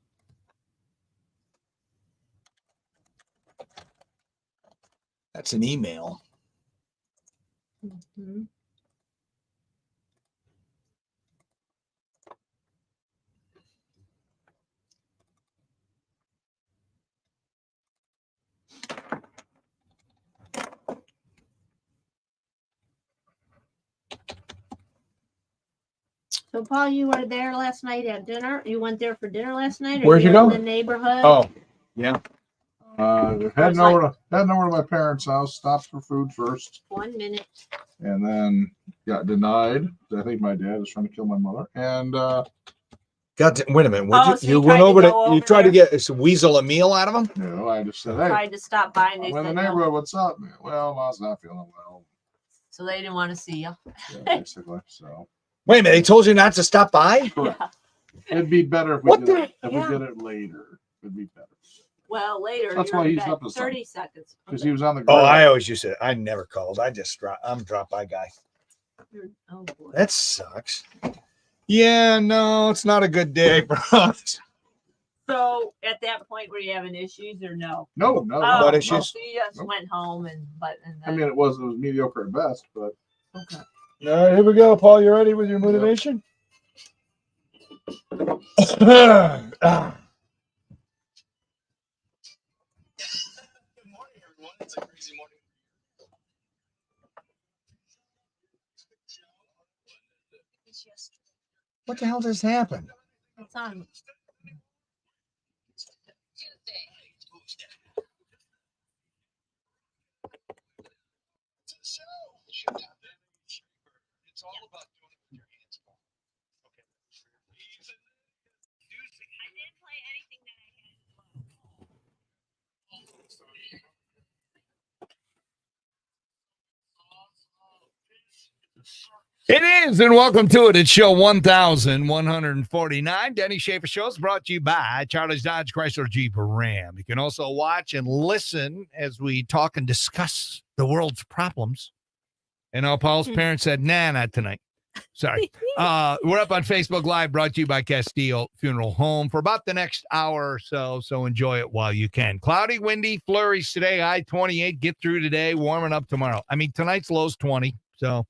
That's an email. Mm-hmm. So, Paul, you were there last night at dinner? You went there for dinner last night? Or Where'd you were go? in the neighborhood? Oh, yeah. Heading over to my parents' house. Stopped for food first, 1 minute. and then got denied. I think my dad was trying to kill my mother, and Wait a minute. Oh, so you you went tried to over go you over tried to there? get a weasel a meal out of him? I just said, "Hey, Tried to stop by and they I'm in the said no. neighborhood. What's up?" Well, Mom's not feeling well. So they didn't want to see you. Yeah, basically. So Wait a minute. They told you not to stop by? correct. It'd be better if we What did it. the- If we did it later, it'd be better. Well, later. That's you're why in he's bed. up to 30 seconds. Because he was on the Oh, grill. I always used to. I never called. I'm drop by guy. Oh, boy. That sucks. Yeah, no, it's not a good day for us. So at that point, were you having issues or no? No, no, Oh, But it's well, just- so you just went home and I mean, it was mediocre at best, but okay. All right, here we go. Paul, you ready with your motivation? What the hell just happened? It's on. It is, and welcome to it. It's show 1149. Denny Schaefer Show is brought to you by Charlie's Dodge Chrysler Jeep Ram. You can also watch and listen as we talk and discuss the world's problems. And Paul's parents said, nah, not tonight. Sorry. We're up on Facebook Live, brought to you by Castile Funeral Home for about the next hour or so. So enjoy it while you can. Cloudy, windy, flurries today. High 28. Get through today. Warming up tomorrow. I mean, tonight's low's 20. So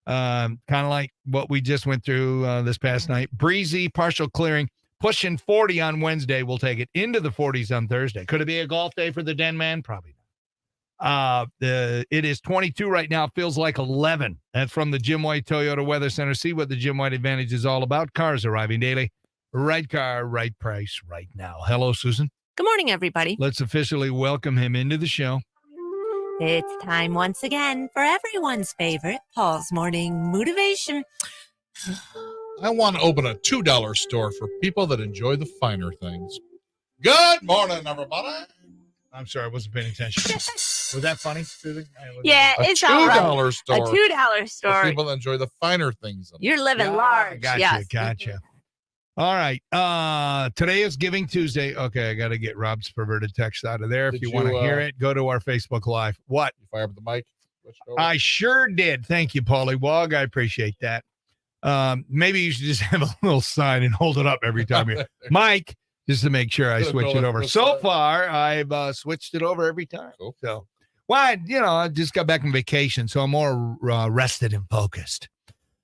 kind of like what we just went through this past night. Breezy, partial clearing, pushing 40 on Wednesday. We'll take it into the 40s on Thursday. Could it be a golf day for the Den Man? Probably not. It is 22 right now. Feels like 11. That's from the Jim White Toyota Weather Center. See what the Jim White Advantage is all about. Cars arriving daily. Right car, right price, right now. Hello, Susan. Good morning, everybody. Let's officially welcome him into the show. It's time once again for everyone's favorite Paul's Morning Motivation. I want to open a $2 store for people that enjoy the finer things. Good morning, everybody. I'm sorry, I wasn't paying attention. Was that funny, Susan? Yeah, it's all right. $2 store. A $2 For store. people that enjoy the finer things. You're living large. Gotcha, Yes. gotcha. All right. Today is Giving Tuesday. Okay, I got to get Rob's perverted text out of there. If Did you want to you, hear it, go to our Facebook Live. What? You fire up the mic? Switched over? I sure did. Thank you, Paulie Wog. I appreciate that. Maybe you should just have a little sign and hold it up every time you Mike, just to make sure I switch it over. So far, I've switched it over every time. Cool. So, well, I just got back from vacation, so I'm more rested and focused.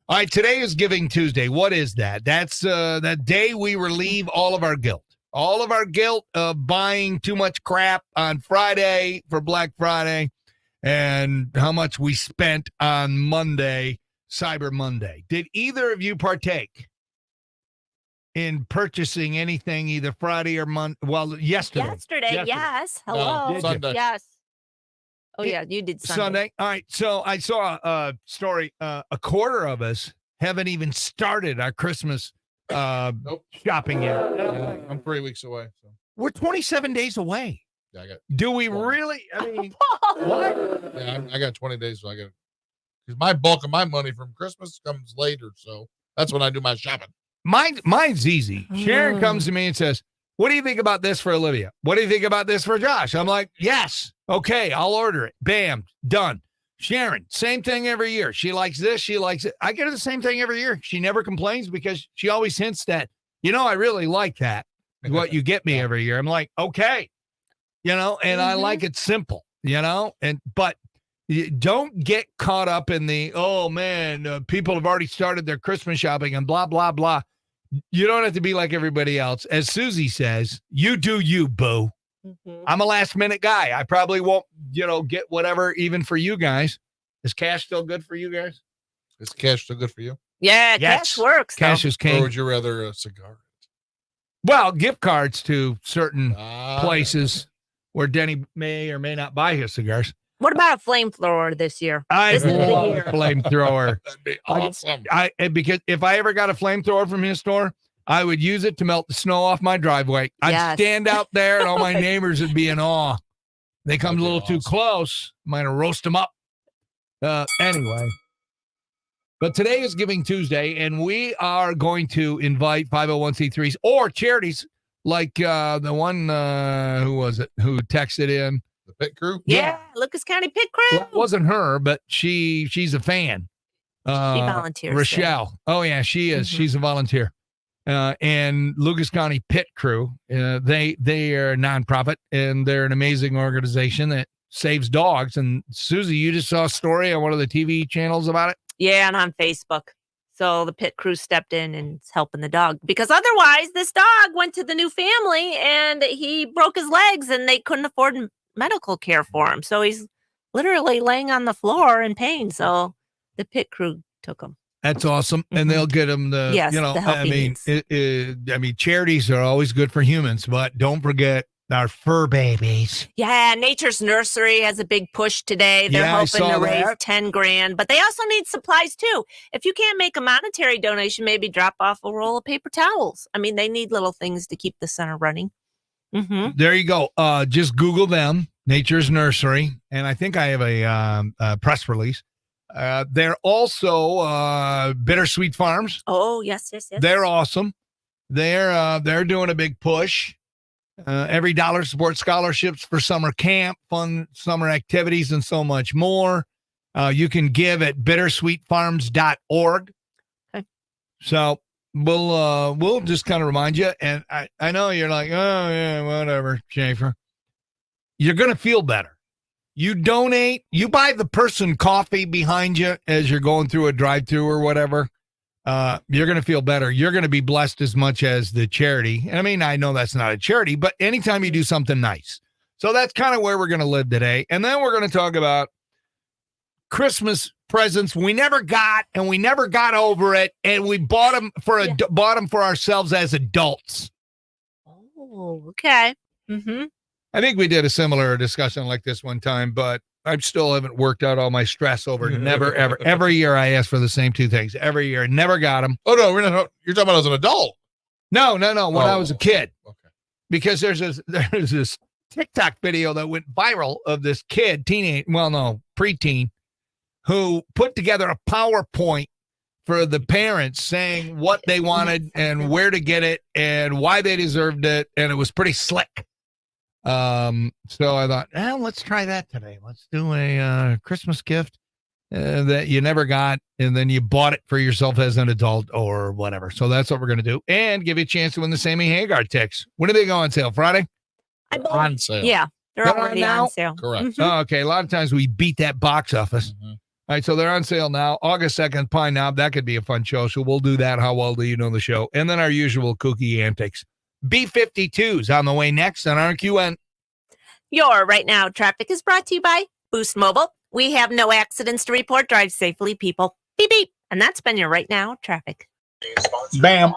All right, today is Giving Tuesday. What is that? That's that day we relieve all of our guilt. All of our guilt of buying too much crap on Friday for Black Friday and how much we spent on Monday, Cyber Monday. Did either of you partake in purchasing anything either Friday or Monday? Well, yesterday, yes. Hello. No, Sunday. Yes. Oh, yeah, you did Sunday. All right. So I saw a story. A quarter of us haven't even started our Christmas shopping yet. Yeah, I'm 3 weeks away. So. We're 27 days away. Yeah, I got. Do we really? I mean, What? Yeah, I got 20 days. So I got. Because my bulk of my money from Christmas comes later, so that's when I do my shopping. Mine's easy. Sharon comes to me and says, "What do you think about this for Olivia? What do you think about this for Josh?" I'm like, "Yes, okay, I'll order it. Bam, done." Sharon, same thing every year. She likes this. She likes it. I get her the same thing every year. She never complains because she always hints that, I really like that. Is what you get me every year. I'm like, okay, and I like it simple, but you don't get caught up in the, oh man, people have already started their Christmas shopping and blah, blah, blah. You don't have to be like everybody else. As Susie says, you do you, boo. Mm-hmm. I'm a last minute guy. I probably won't, get whatever, even for you guys. Is cash still good for you guys? Is cash still good for you? Yeah, Yes. cash works. Cash though. is king. Or would you rather a cigar? Well, gift cards to certain Ah, places where Denny may or may not buy his cigars. What about a flamethrower this year? I This is the love year. a flamethrower. That'd be awesome. Because if I ever got a flamethrower from his store, I would use it to melt the snow off my driveway. I'd Yes. stand out there and all my neighbors would be in awe. They come That'd a be little too awesome. close, might have roast them up. Anyway. But today is Giving Tuesday, and we are going to invite 501c3s or charities like the one, who was it, who texted in? The pit crew? Yeah, Lucas County Pit Crew. Well, it wasn't her, but she's a fan. volunteers there. Rochelle. Oh yeah, she is. Mhm. She's a volunteer. And Lucas County Pit Crew. They are a nonprofit, and they're an amazing organization that saves dogs. And Susie, you just saw a story on one of the TV channels about it. Yeah, and on Facebook. So the pit crew stepped in and is helping the dog because otherwise this dog went to the new family and he broke his legs and they couldn't afford medical care for him. So he's literally laying on the floor in pain. So the pit crew took him. That's awesome, and they'll get them the. Yes, you know, the help I he mean, needs. charities are always good for humans, but don't forget our fur babies. Yeah, Nature's Nursery has a big push today. They're Yeah, I hoping saw to raise that. 10 grand, but they also need supplies too. If you can't make a monetary donation, maybe drop off a roll of paper towels. I mean, they need little things to keep the center running. Mm-hmm. There you go. Just Google them, Nature's Nursery, and I think I have a press release. They're also Bittersweet Farms. Oh, yes. They're awesome. They're doing a big push. Every dollar supports scholarships for summer camp, fun summer activities, and so much more. You can give at bittersweetfarms.org. Okay. So we'll just kind of remind you. And I know you're like, oh yeah, whatever, Schaefer. You're gonna feel better. You donate, you buy the person coffee behind you as you're going through a drive-through or whatever. You're going to feel better. You're going to be blessed as much as the charity. And I mean, I know that's not a charity, but anytime you do something nice. So that's kind of where we're going to live today. And then we're going to talk about Christmas presents we never got, and we never got over it. And we bought them for ourselves as adults. Oh, okay. Mm-hmm. I think we did a similar discussion like this one time, but I still haven't worked out all my stress over never, ever. Every year I ask for the same two things. Every year, never got them. Oh, no, we're not. You're talking about as an adult. No. When I was a kid. Okay. Because there's this TikTok video that went viral of this kid, preteen, who put together a PowerPoint for the parents saying what they wanted and where to get it and why they deserved it. And it was pretty slick. So I thought, let's try that today. Let's do a Christmas gift that you never got, and then you bought it for yourself as an adult or whatever. So that's what we're going to do, and give you a chance to win the Sammy Hagar ticks. When do they go on sale? Friday? On sale. Yeah, they're They're already on now? on sale. Correct. Mhm. Oh, okay. A lot of times we beat that box office. Mm-hmm. All right, so they're on sale now. August 2nd, Pine Knob. That could be a fun show. So we'll do that. How well do you know the show? And then our usual kooky antics. B-52's on the way next on RQN. Your Right Now traffic is brought to you by Boost Mobile. We have no accidents to report. Drive safely, people. Beep, beep. And that's been your Right Now traffic. Bam.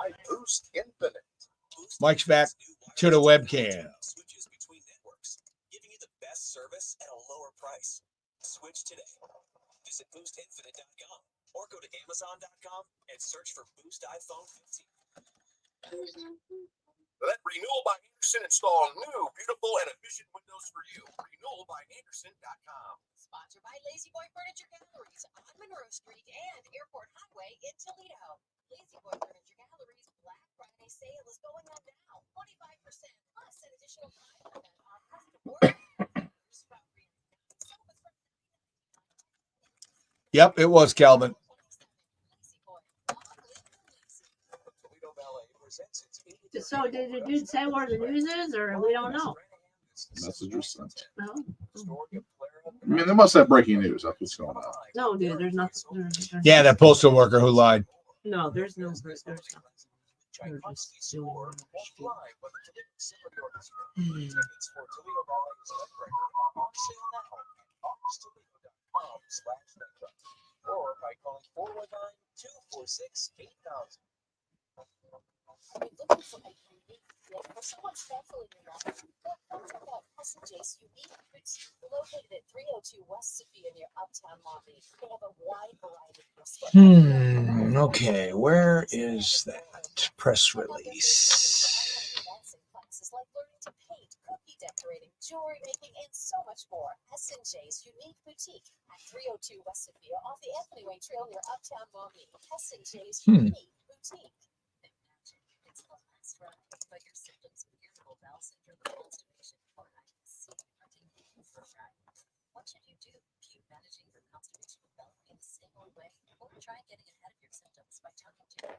Mike's back to the webcam. Switches between networks, giving you the best service at a lower price. Switch today. Visit boostinfinite.com or go to amazon.com and search for Boost iPhone 15. Let Renewal by Anderson install new, beautiful, and efficient windows for you. RenewalByAnderson.com. Sponsored by Lazy Boy Furniture Galleries on Monroe Street and Airport Highway in Toledo. Lazy Boy Furniture Galleries Black Friday sale is going on now. 25% plus an additional 5% off custom orders. Yep, it was Calvin. So did the dude say where the news is, or we don't know? Messenger sent. No, I mean, they must have breaking news. That's what's going on. no, dude. There's nothing. Yeah, that postal worker who lied. No, there's no. There's no. They're just doing what Or by calling 419-246-8000. Are you looking for a unique gift for someone special in your life? Well, check out J's Unique Boutique, located at 302 West Sophia near Uptown Long Beach. They have a wide variety of gifts. Okay, where is that press release? Classes like learning to paint, cookie decorating, jewelry making, and so much more. S&J's Unique Boutique at 302 West Sophia off the Anthony Way Trail near Uptown Long Beach. S&J's Unique Boutique. It's the last ride, but your symptoms of irritable bowel syndrome, constipation, or IBS, are taking you for a ride. What should you do? Puke, managing your constipation with Bellamy in the same old way, or try getting ahead of your symptoms by talking to your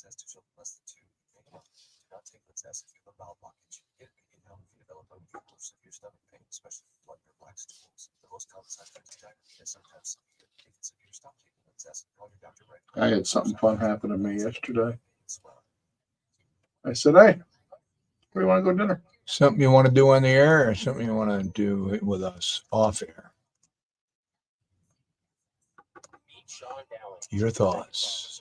Do not take the test if you have a bowel blockage. It can help if you develop unusual severe stomach pain, especially with blood or black stools. The most common side effect is diarrhea, sometimes severe. If it's severe, stop taking the test. Call your doctor right away. I had something fun happen to me yesterday. I said, "Hey, where do you want to go to dinner?" Something you want to do on the air, or something you want to do with us off air? Your thoughts.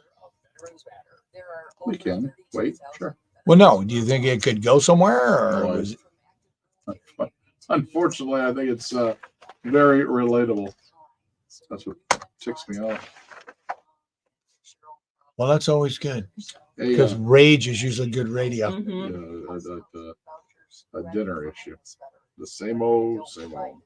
We can wait. Sure. Well, no. Do you think it could go somewhere, or No, was it? Unfortunately, I think it's very relatable. That's what ticks me off. Well, that's always good Hey, because rage is usually good radio. a dinner issue. The same old, same old.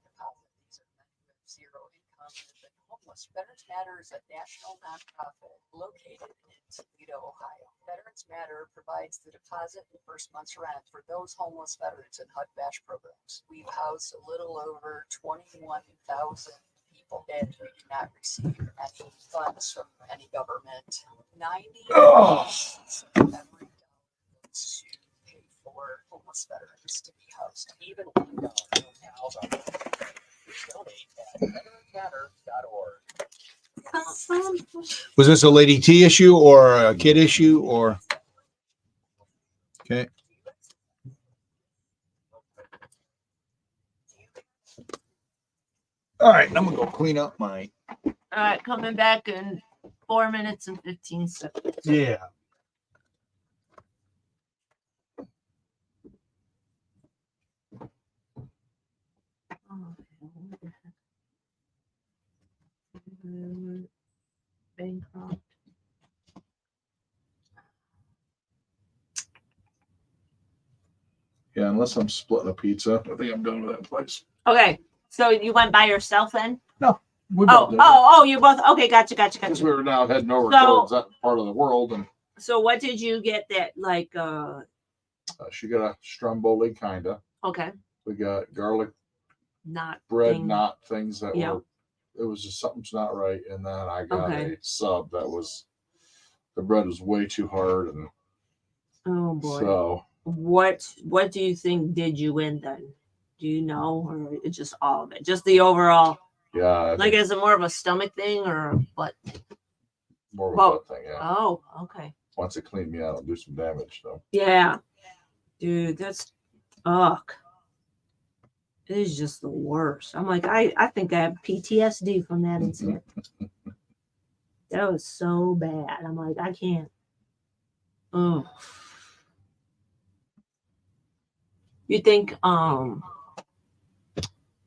Veterans Matter is a national nonprofit located in Toledo, Ohio. Veterans Matter provides the deposit and first month's rent for those homeless veterans in HUD VASH programs. We've housed a little over 21,000 people, and we do not receive any funds from any government. 90 every dollar to pay for homeless veterans to be housed. Even $1 helps out. Donate at veteransmatter.org. Was this a Lady T issue or a kid issue or? Okay. All right, I'm gonna go clean up my. All right, coming back in 4 minutes and 15 seconds. Yeah. Bankrupt. Yeah, unless I'm splitting a pizza, I think I'm done with that place. Okay, so you went by yourself then? No. We Oh, both did. oh, you both. Okay, gotcha. Because we were now heading over So- towards that part of the world, and So what did you get that like? she got a stromboli kinda. Okay, We got garlic not bread thing. knot things that Yeah. were. It was just something's not right, and then I got Okay. a sub that was. The bread was way too hard, and Oh boy. so What do you think did you in then? Do you know, or it's just all of it? Just the overall. yeah, I Like, think is it more of a stomach thing or what? more of a Well, butt thing. Yeah. Oh, okay. Once it cleaned me out, it'll do some damage though. Yeah, dude, that's ugh. It is just the worst. I'm like, I think I have PTSD from that incident. That was so bad. I'm like, I can't. Oh. You think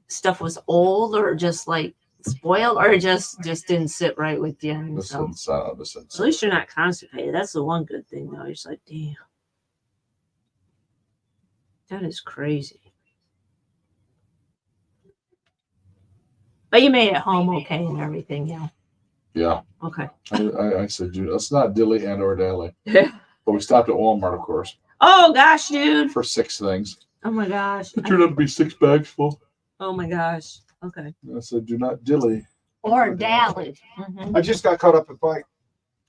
stuff was old or just like spoiled or just didn't sit right with you? And so, at least you're not constipated. That's the one good thing though. You're just like, damn. That is crazy. But you made it home okay and everything, yeah. Yeah. Okay. I said, dude, that's not dilly and or daily. But we stopped at Walmart, of course, Oh gosh, dude. for 6 things. Oh my gosh. It turned out to be 6 bags full. Oh my gosh. Okay. I said, do not dilly. Or dally. Mhm. I just got caught up at Mike.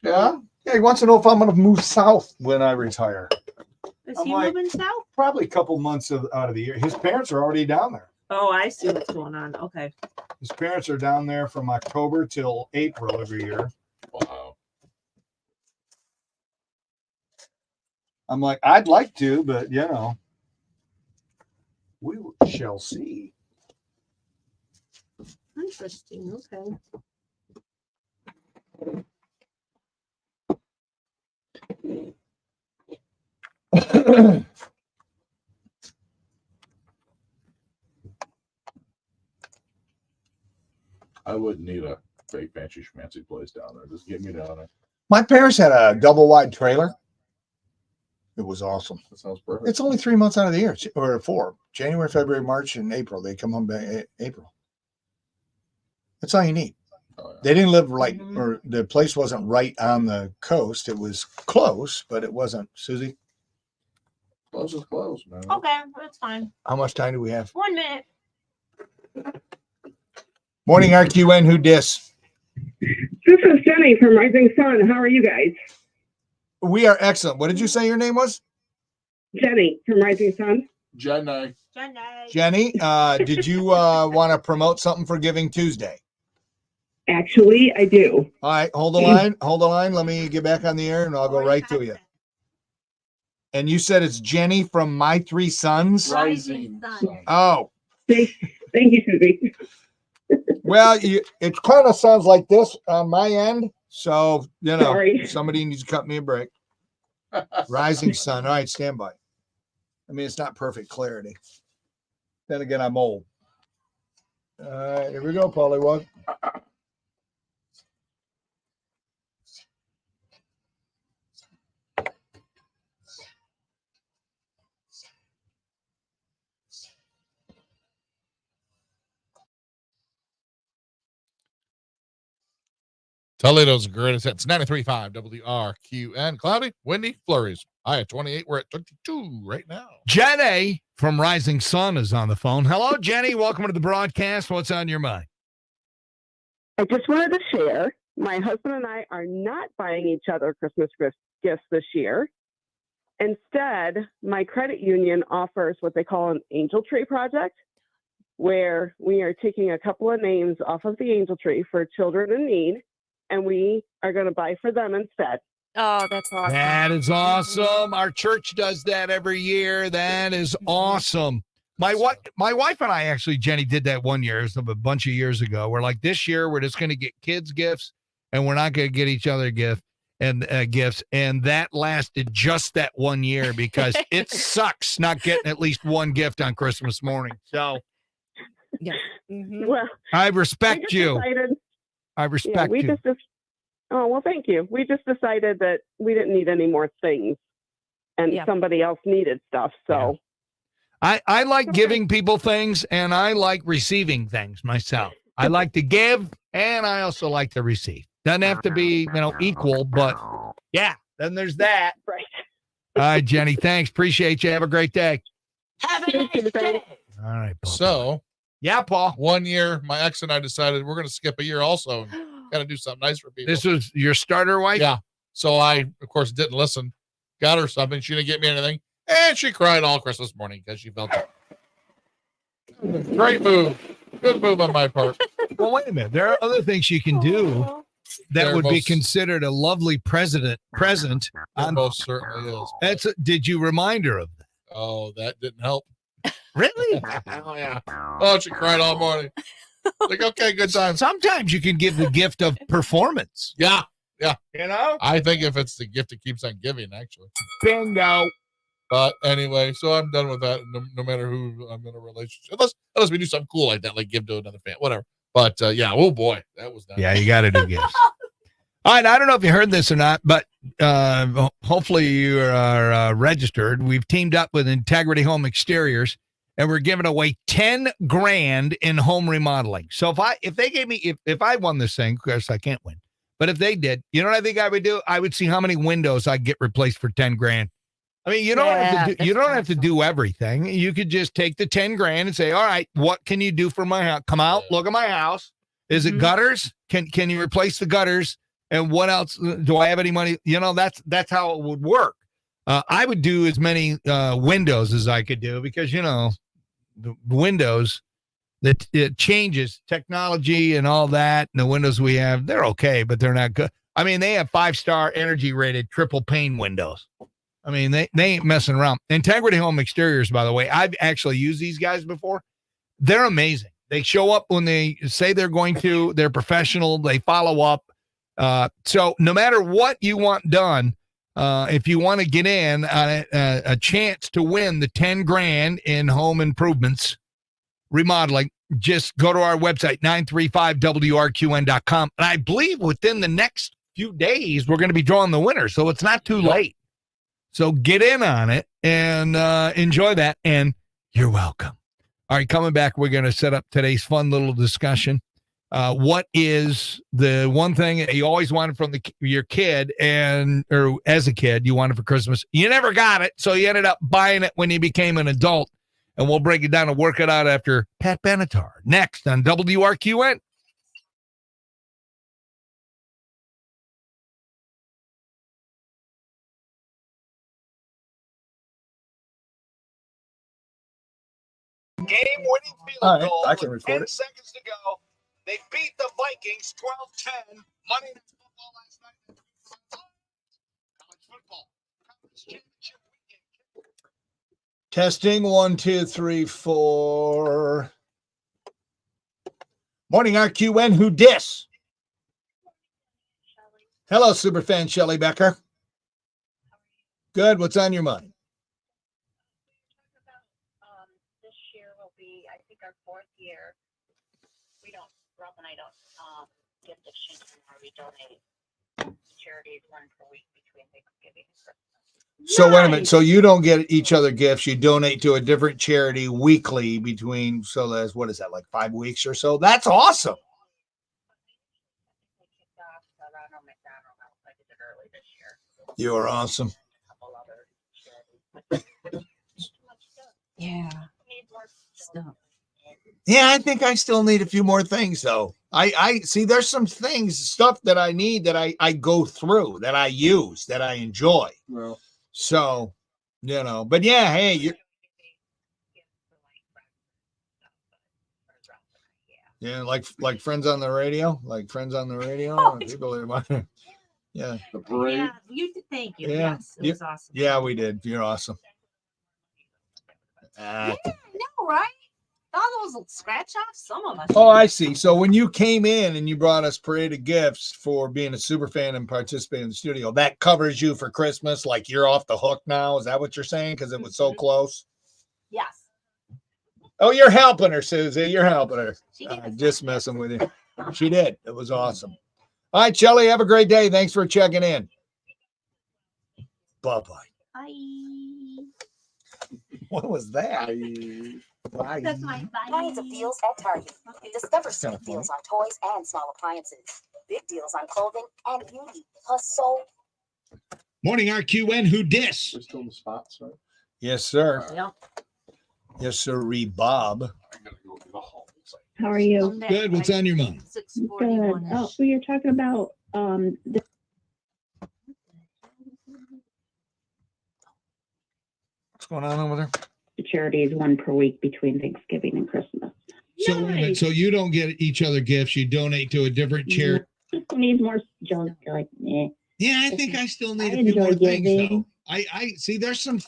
Yeah. Yeah, he wants to know if I'm going to move south when I retire. Is I'm he like, moving south? Probably a couple months out of the year. His parents are already down there. Oh, I see what's going on. Okay. His parents are down there from October till April every year. Wow. I'm like, I'd like to, but you know, we shall see. Interesting. Okay. I wouldn't need a big fancy schmancy place down there. Just get me down there. My parents had a double wide trailer. It was awesome. That sounds perfect. It's only 3 months out of the year, or 4. January, February, March, and April. They come home by April. That's all you need. Oh, yeah. They didn't live right, or the place wasn't right on the coast. It was close, but it wasn't. Susie, Close is close, man. Okay, that's fine. how much time do we have? 1 minute. Morning, RQN. Who dis? This is Jenny from Rising Sun. How are you guys? We are excellent. What did you say your name was? Jenny from Rising Sun. Jenny. Jenny, did you want to promote something for Giving Tuesday? Actually, I do. All right, hold the line. Hold the line. Let me get back on the air and I'll go right to you. And you said it's Jenny from My Three Sons? Rising Sun. Oh. Thank you, Susie. Well, it kind of sounds like this on my end. So, Sorry. somebody needs to cut me a break. Rising Sun. All right, stand by. I mean, it's not perfect clarity. Then again, I'm old. All right, here we go, Polly. Toledo's greatest hits. 93.5 WRQN. Cloudy, windy, flurries. High at 28. We're at 22 right now. Jenny from Rising Sun is on the phone. Hello, Jenny. Welcome to the broadcast. What's on your mind? I just wanted to share, my husband and I are not buying each other Christmas gifts this year. Instead, my credit union offers what they call an angel tree project, where we are taking a couple of names off of the angel tree for children in need, and we are going to buy for them instead. Oh, that's awesome. That is awesome. Our church does that every year. That is awesome. My wife and I actually, Jenny, did that one year. It was a bunch of years ago. We're like, this year we're just going to get kids gifts, and we're not going to get each other gifts. And that lasted just that 1 year because it sucks not getting at least one gift on Christmas morning. So, yeah. Mm-hmm. Well, I respect you. I Thank you. We just decided that we didn't need any more things, and somebody else needed stuff. So, I like giving people things, and I like receiving things myself. I like to give, and I also like to receive. Doesn't have to be, equal, but yeah, then there's that. Right. All right, Jenny, thanks. Appreciate you. Have a great day. Have a nice day. All right, Paul. So, yeah, Paul. 1 year, my ex and I decided we're going to skip a year also and kind of do something nice for people. This was your starter wife? Yeah. So I, of course, didn't listen. Got her something. She didn't get me anything. And she cried all Christmas morning because she felt it. Great move. Good move on my part. Well, wait a minute. There are other things you can do that would be considered a lovely present. Most certainly is. Did you remind her of that? Oh, that didn't help. Really? Oh, yeah. Oh, she cried all morning. Like, okay, good time. Sometimes you can give the gift of performance. Yeah. I think if it's the gift, it keeps on giving, actually. Bingo. But anyway, so I'm done with that. No matter who I'm in a relationship, unless we do something cool like that, like give to another fan, whatever. But yeah, oh boy, that was nice. Yeah, you got to do gifts. All right, I don't know if you heard this or not, but hopefully you are registered. We've teamed up with Integrity Home Exteriors, and we're giving away $10,000 in home remodeling. So if they gave me if I won this thing, of course I can't win, but if they did, you know what I think I would do? I would see how many windows I get replaced for $10,000. I mean, you don't have to do everything. You could just take the $10,000 and say, all right, what can you do for my house? Come out, look at my house. Is it gutters? Can you replace the gutters? And what else? Do I have any money? That's how it would work. I would do as many windows as I could do because, the windows, it changes technology and all that. And the windows we have, they're okay, but they're not good. I mean, they have 5-star energy rated triple pane windows. I mean, they ain't messing around. Integrity Home Exteriors, by the way, I've actually used these guys before. They're amazing. They show up when they say they're going to. They're professional. They follow up. So no matter what you want done, if you want to get in on a chance to win the $10,000 in home improvements, remodeling, just go to our website, 935wrqn.com. And I believe within the next few days, we're going to be drawing the winner. So it's not too late. So get in on it and enjoy that. And you're welcome. All right, coming back, we're going to set up today's fun little discussion. What is the one thing that you always wanted from your kid or as a kid you wanted for Christmas? You never got it, so you ended up buying it when you became an adult. And we'll break it down and work it out after Pat Benatar. Next on WRQN. Game-winning field goal. I can record 10 it. seconds to go. They beat the Vikings 12-10. Monday Night Football last night. College football. Conference championship weekend. Testing 1, 2, 3, 4. Morning, RQN. Who dis? Hello, superfan Shelly Becker. Good. What's on your mind? This year will be, I think, our 4th year. Rob and I don't get the sheet where we donate charities one per week between Thanksgiving and Christmas. So wait a minute. So you don't get each other gifts. You donate to a different charity weekly between, so that's, what is that, like 5 weeks or so? That's awesome. You are awesome. Yeah. Stuff. Yeah, I think I still need a few more things though. I see there's some stuff that I need that I go through, that I use, that I enjoy. Well, so, but yeah, hey, you yeah, like friends on the radio, people are, yeah. The parade. Yeah, thank you. Yeah. Yes, it was awesome. Yeah, we did. You're awesome. Yeah, I know, right? All those scratch offs, some of us. Oh, I see. So when you came in and you brought us Parade of Gifts for being a super fan and participating in the studio, that covers you for Christmas. Like you're off the hook now. Is that what you're saying? Because it was so close. Yes. Oh, you're helping her, Susie. You're helping her. She did. Just messing with you. She did. It was awesome. All right, Shelly, have a great day. Thanks for checking in. Bye-bye. Bye. What was that? Bye. That's my bye. Kinds of deals at Target. Discover sweet deals on toys and small appliances. Big deals on clothing and beauty. Plus Morning, RQN. Who dis? We're still in the spots, right? Yes, sir. Yeah. Yes, sir. Bob. I gotta go to the hall. How are you? Good. What's on your mind? Good. Oh, so you're talking about What's going on over there? the charities one per week between Thanksgiving and Christmas. So, wait a minute. So you don't get each other gifts. You donate to a different charity. Who needs more junk? Like, Yeah, I think I still need I a few more enjoy things giving. though. I see there's some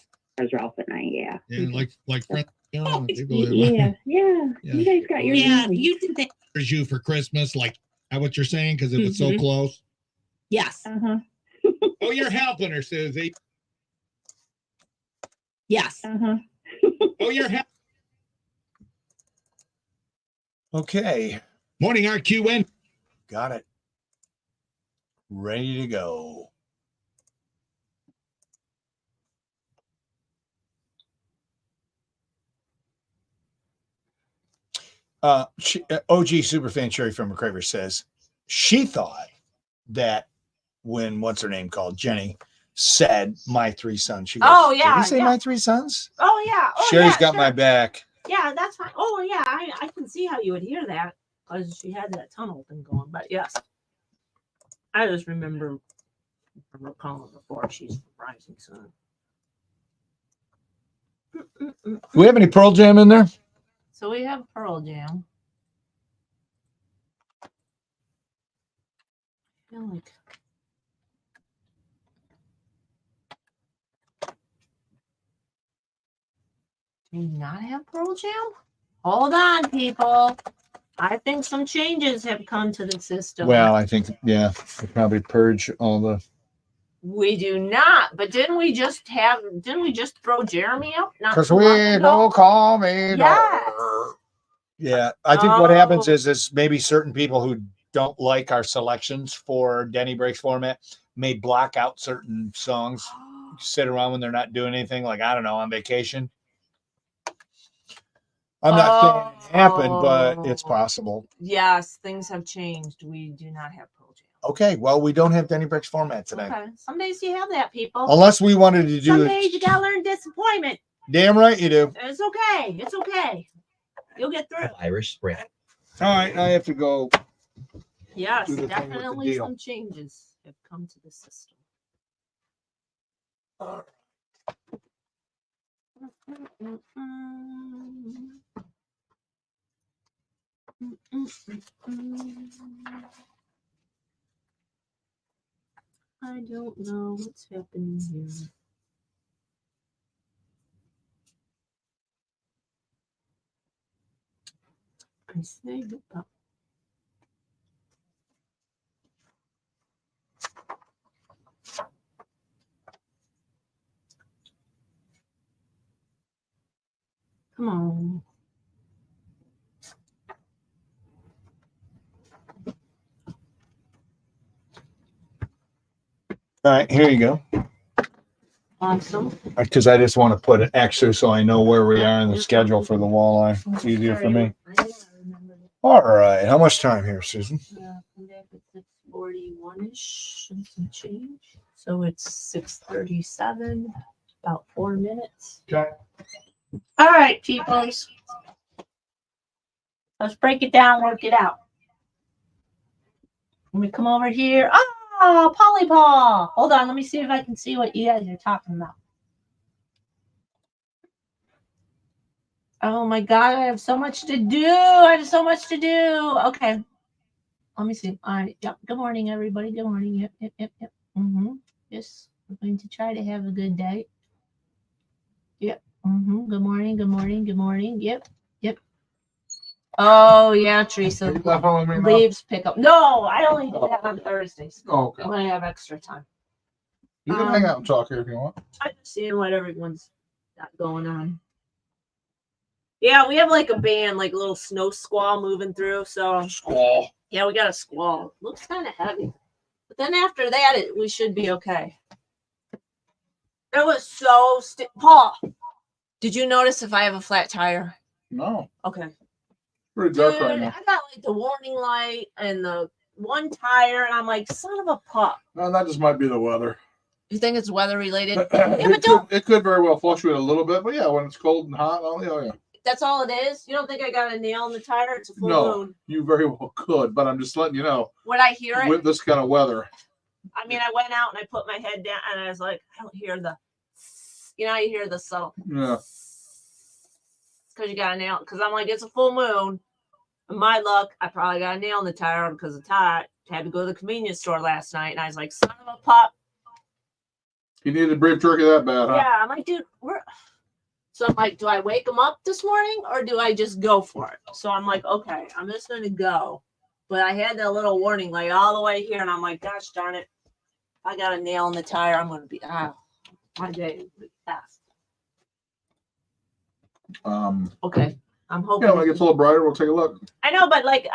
Ralph and I, yeah. like friends. Yeah. You guys got your You did that. There's you for Christmas, like what you're saying, because it was so close. Yes. Uh-huh. Oh, you're helping her, Susie. Yes. Uh-huh. Oh, you're Okay. Morning, RQN. Got it. Ready to go. OG Superfan Sherry from McCraver says she thought that when what's her name called Jenny said my 3 sons. She goes, Oh, yeah, Did he say yeah. my 3 sons? Oh yeah. Oh, Sherry's yeah, got sure. my back. Yeah, that's fine. Oh yeah, I can see how you would hear that because she had that tunnel thing going. But yes, I just remember calling before she's rising sun. Do we have any Pearl Jam in there? So we have Pearl Jam. I feel like do we not have Pearl Jam? Hold on, people. I think some changes have come to the system. Well, I think, yeah, we'll probably purge all the. We do not, but didn't we just throw Jeremy out? Not Because too we long ago? don't call me. Yes. Yeah, I think what happens Oh. is maybe certain people who don't like our selections for Denny Breaks format may block out certain songs sit around when they're not doing anything, like, I don't know, on vacation? I'm not saying it happened, but it's possible. Yes, things have changed. We do not have Pearl Jam. Okay, well, we don't have Denny Bricks format today. Okay. Some days you have that, people. Unless we wanted to do Some it. days you gotta learn disappointment. Damn right you do. It's okay. It's okay. You'll get through it. Irish Spring. All right, I have to go. Yes, do the thing with the definitely deal. some changes have come to the system. I don't know what's happening here. I say about come on. All right, here you go. Awesome. Because I just want to put it extra so I know where we are in the schedule for the walleye. It's easier for me. All right, how much time here, Susan? Come back at 6:41-ish and some change. So it's 6:37, about 4 minutes. Okay. All right, peoples. Let's break it down, work it out. Let me come over here. Oh, Polly Paw. Hold on, let me see if I can see what you guys are talking about. Oh my God, I have so much to do. I have so much to do. Okay. Let me see. All right. Yep. Good morning, everybody. Good morning. Yep. Yes. We're going to try to have a good day. Yep. Good morning. Good morning. Good morning. Yep. Oh yeah, Teresa. Leaves pick up. No, I only do that on Thursdays. Oh, okay. When I have extra time. You can hang out and talk here if you want. I'm just seeing what everyone's got going on. Yeah, we have like a band, like a little snow squall moving through. So Squall. yeah, we got a squall. Looks kind of heavy. But then after that, we should be okay. It was so Paul, did you notice if I have a flat tire? No. Okay. Pretty dark Dude, right now. I got like the warning light and the one tire, and I'm like, son of a pup. No, that just might be the weather. You think it's weather related? Yeah, but It could very well fluctuate a little bit, but yeah, when it's cold and hot, oh yeah. that's all it is? You don't think I got a nail in the tire? It's a full No, moon. you very well could, but I'm just letting you know. Would I hear it? With this kind of weather. I mean, I went out and I put my head down, and I was like, I don't hear the, you know, you hear the subtle. Yeah. Because you got a nail. Because I'm like, it's a full moon. And my luck, I probably got a nail in the tire because the tire had to go to the convenience store last night, and I was like, son of a pup. You needed beef jerky that bad, huh? Yeah, I'm like, dude, so I'm like, do I wake him up this morning or do I just go for it? So I'm like, okay, I'm just going to go. But I had that little warning light all the way here, and I'm like, gosh darn it. If I got a nail in the tire, I'm going to be, my day will be fast. Okay, I'm hoping. Yeah, when it gets a little brighter, we'll take a look. I know, but like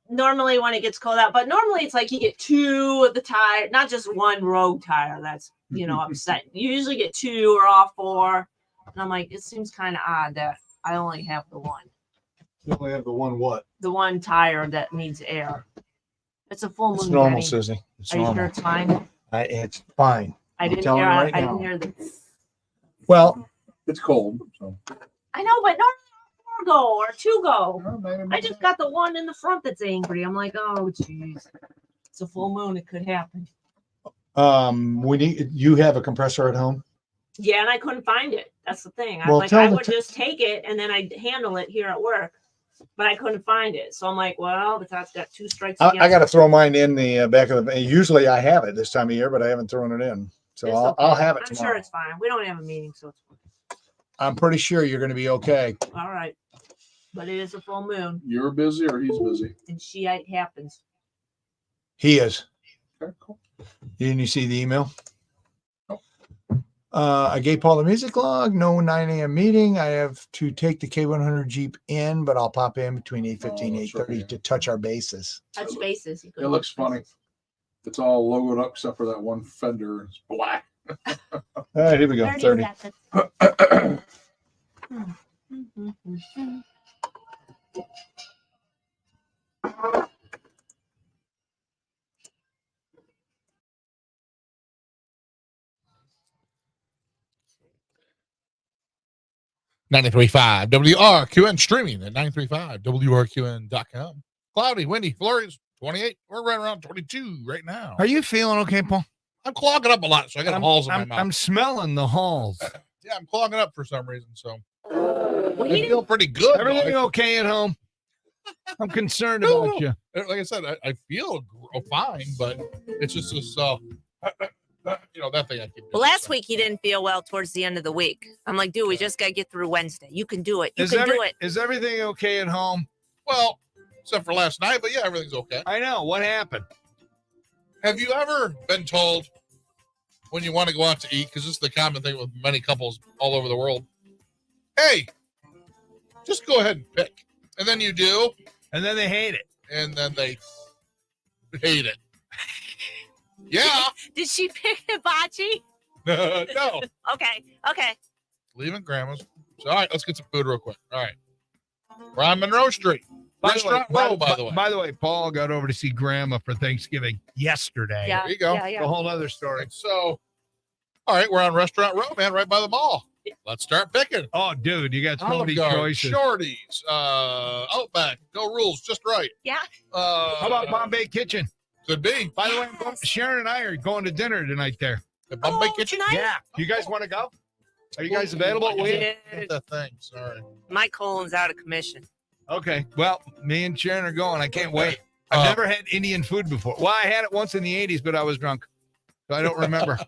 normally when it gets cold out, but normally it's like you get two of the tire, not just one rogue tire that's, upset. You usually get two or all four. And I'm like, it seems kind of odd that I only have the one. You only have the one what? The one tire that needs air. It's a full moon. It's normal, Daddy. Susie. It's Are normal. you sure it's fine? It's fine. I didn't telling hear. you right I now. didn't hear the. Well, it's cold. So. I know, but normally 4 go or 2 go. I just got the one in the front that's angry. I'm like, oh jeez, it's a full moon. It could happen. you have a compressor at home? Yeah, and I couldn't find it. That's the thing. I Well, was like, I would just take it and then I'd handle it here at work, but I couldn't find it. So I'm like, well, the top's got 2 strikes. I got to throw mine in the back of the. Usually I have it this time of year, but I haven't thrown it in. So I'll have it I'm tomorrow. sure it's fine. We don't have a meeting, so it's fine. I'm pretty sure you're going to be okay. All right. But it is a full moon. You're busy or he's busy? And Shiite happens. He is. Okay, cool. Didn't you see the email? I gave Paul the music log. No 9 a.m. meeting. I have to take the K100 Jeep in, but I'll pop in between 8:15 and 8:30 to touch our bases. Touch bases. It looks funny. It's all logoed up except for that one fender. It's black. All right, here we go. 30. .93.5 WRQN streaming at 935WRQN.com. Cloudy, windy, flurries, 28. We're right around 22 right now. Are you feeling okay, Paul? I'm clogging up a lot, so I got halls in my mouth. I'm smelling the halls. Yeah, I'm clogging up for some reason, so I feel pretty good. Everything okay at home? I'm concerned about you. Like I said, I feel fine, but it's just this, that thing I keep doing. Well, last week he didn't feel well towards the end of the week. I'm like, dude, we just got to get through Wednesday. You can do it. You can do it. Is everything okay at home? Well, except for last night, but yeah, everything's okay. I know. What happened? Have you ever been told when you want to go out to eat, because this is the common thing with many couples all over the world, hey, just go ahead and pick. And then you do. And then they hate it. And then they hate it. Yeah. Did she pick hibachi? No. Okay. Leaving Grandma's. So, all right, let's get some food real quick. All right. We're on Monroe Street. Restaurant Row, by the way. By the way, Paul got over to see Grandma for Thanksgiving yesterday. Yeah, there you go. yeah. A whole other story. So, all right, we're on Restaurant Row, man, right by the mall. Let's start picking. Oh, dude, you got so Olive many Garden, choices. Shorties, Outback, no rules, just right. Yeah. How about Bombay Kitchen? Could be. By the way, Sharon and I are going to dinner tonight there. The Bombay Kitchen? Tonight? Yeah. You guys want to go? Are you guys available? Yeah. The thing, sorry. My colon's out of commission. Okay. Well, me and Sharon are going. I can't wait. I've never had Indian food before. Well, I had it once in the 80s, but I was drunk. So I don't remember.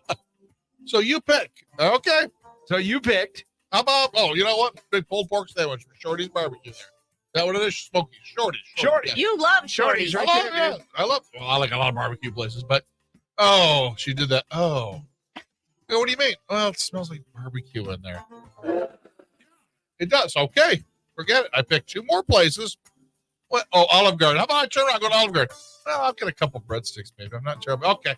So you pick. Okay. So you picked. How about, you know what? Big pulled pork sandwich from Shorty's Barbecue there. Is that what it is? Smoky. Shorty. Yeah. You love shorties, right there. I like a lot of barbecue places, but, she did that. Oh. What do you mean? Well, it smells like barbecue in there. It does. Okay. Forget it. I picked two more places. What? Oh, Olive Garden. How about I turn around and go to Olive Garden? Well, I'll get a couple breadsticks, maybe. I'm not sure. Okay.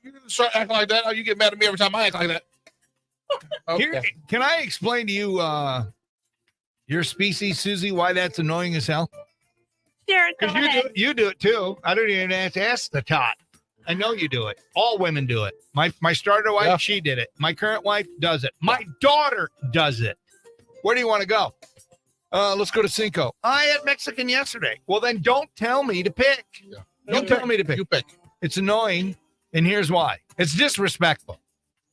You start acting like that. Oh, you get mad at me every time I act like that. Okay. Here, can I explain to you your species, Susie, why that's annoying as hell? Sharon, go Because ahead. you do it too. I don't even have to ask the tot. I know you do it. All women do it. My starter wife, she did it. My current wife does it. My daughter does it. Where do you want to go? Let's go to Cinco. I had Mexican yesterday. Well, then don't tell me to pick. Yeah. Don't tell me to pick. You pick. It's annoying, and here's why. It's disrespectful.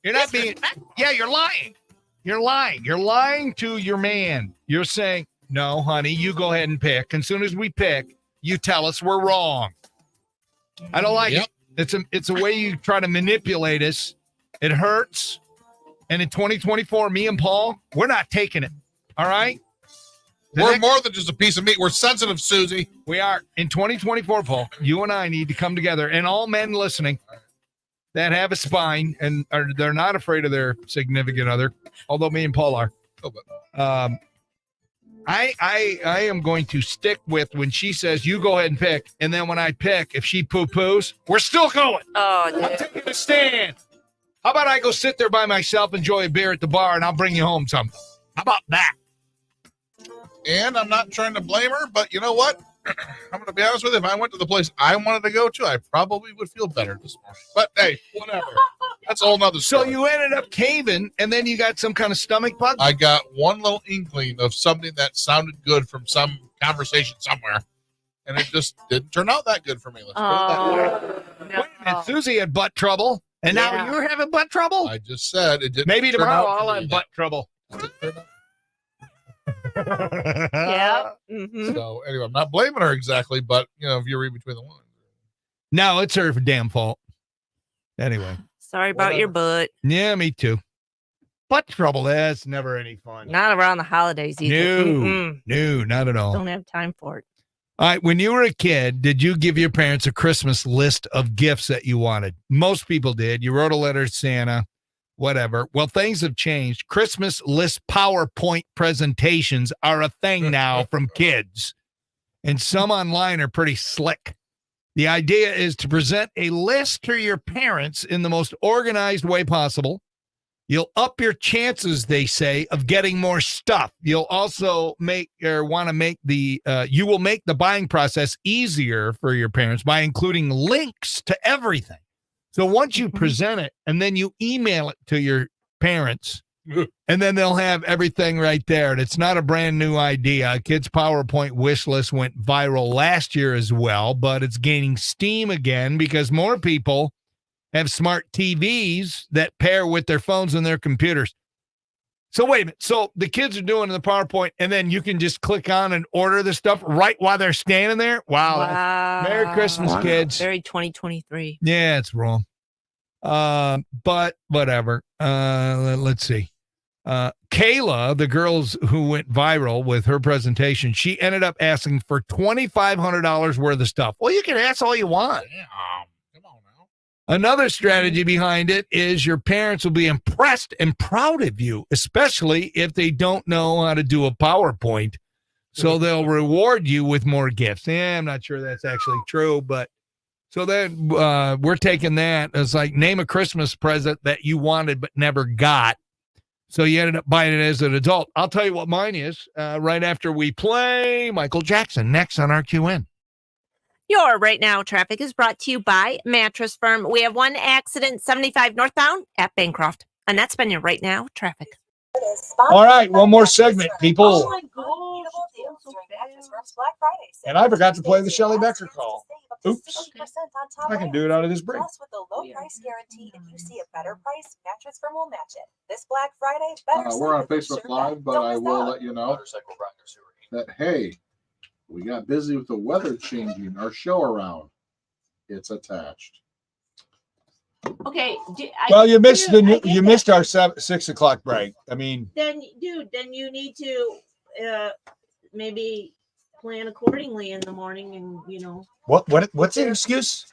You're not being. Yeah, you're lying. You're lying. You're lying to your man. You're saying, no, honey, you go ahead and pick. And as soon as we pick, you tell us we're wrong. I don't like it. It's a way you try to manipulate us. It hurts. And in 2024, me and Paul, we're not taking it. All right? We're more than just a piece of meat. We're sensitive, Susie. We are. In 2024, Paul, you and I need to come together. And all men listening that have a spine and they're not afraid of their significant other, although me and Paul are. I am going to stick with when she says, you go ahead and pick. And then when I pick, if she poo-poos, we're still going. Oh, I'm taking a stand. How about I go sit there by myself, enjoy a beer at the bar, and I'll bring you home something? How about that? And I'm not trying to blame her, but you know what? I'm going to be honest with you. If I went to the place I wanted to go to, I probably would feel better this morning. But hey, whatever. That's a whole nother story. So you ended up caving, and then you got some kind of stomach bug? I got one little inkling of something that sounded good from some conversation somewhere, and it just didn't turn out that good for me. Let's put it that way. Wait a minute. Susie had butt trouble, and now you're having butt trouble? I just said it didn't. Maybe turn tomorrow out for I'll me have that- butt trouble. Yeah. Mm-hmm. So anyway, I'm not blaming her exactly, but if you read between the lines. No, it's her damn fault. Anyway. Sorry about your butt. Yeah, me too. Butt trouble, that's never any fun. Not around the holidays either. No, not at all. Don't have time for it. All right, when you were a kid, did you give your parents a Christmas list of gifts that you wanted? Most people did. You wrote a letter to Santa, whatever. Well, things have changed. Christmas list PowerPoint presentations are a thing now from kids. And some online are pretty slick. The idea is to present a list to your parents in the most organized way possible. You'll up your chances, they say, of getting more stuff. You'll also make the buying process easier for your parents by including links to everything. So once you present it and then you email it to your parents, and then they'll have everything right there. And it's not a brand new idea. A kid's PowerPoint wish list went viral last year as well, but it's gaining steam again because more people have smart TVs that pair with their phones and their computers. So wait a minute. So the kids are doing the PowerPoint, and then you can just click on and order the stuff right while they're standing there? Wow. Merry Christmas, kids. Very 2023. Yeah, it's wrong. But whatever. Let's see. Kayla, the girls who went viral with her presentation, she ended up asking for $2,500 worth of stuff. Well, you can ask all you want. Another strategy behind it is your parents will be impressed and proud of you, especially if they don't know how to do a PowerPoint. So they'll reward you with more gifts. I'm not sure that's actually true, but so then we're taking that as like name a Christmas present that you wanted but never got. So you ended up buying it as an adult. I'll tell you what mine is right after we play Michael Jackson next on RQN. Your Right Now traffic is brought to you by Mattress Firm. We have one accident 75 northbound at Bancroft. And that's been your Right Now traffic. All right, one more segment, people. Oh my gosh. And I forgot to play the Shelley Becker call. Oops. I can do it out of this break. Plus, with the low price guarantee, if you see a better price, Mattress Firm will match it. This Black Friday, better. We're on Facebook Live, but I will let you know that, hey, we got busy with the weather changing our show around. It's attached. Okay. Well, you missed our 6 o'clock break. I mean, Then you need to maybe plan accordingly in the morning, and what's the excuse?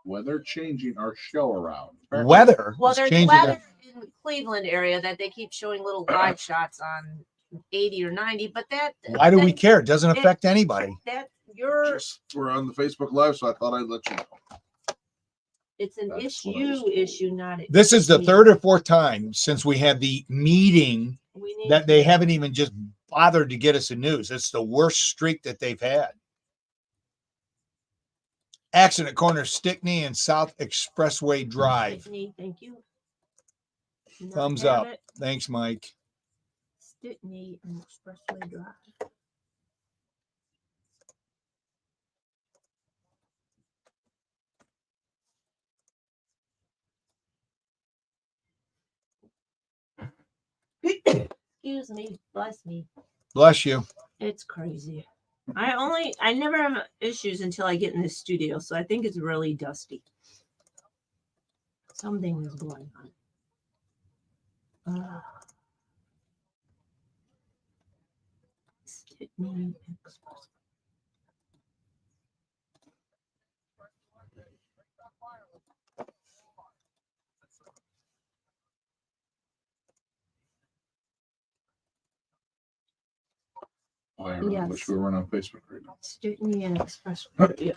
Weather changing our show around. Weather. Well, there's changing weather in the Cleveland area that they keep showing little live shots on 80 or 90, but that. Why do we care? It doesn't affect anybody. We're on the Facebook Live, so I thought I'd let you know. It's an issue, not. This is the third or fourth time since we had the meeting that they haven't even just bothered to get us the news. It's the worst streak that they've had. Accident corner Stickney and South Expressway Drive. Stickney, thank you. Thumbs up. Thanks, Mike. Stickney and Expressway Drive. Excuse me, bless me. Bless you. It's crazy. I never have issues until I get in the studio, so I think it's really dusty. Something is going on. Stickney Express. I really wish we weren't on Facebook right now. Stickney and Express. Okay.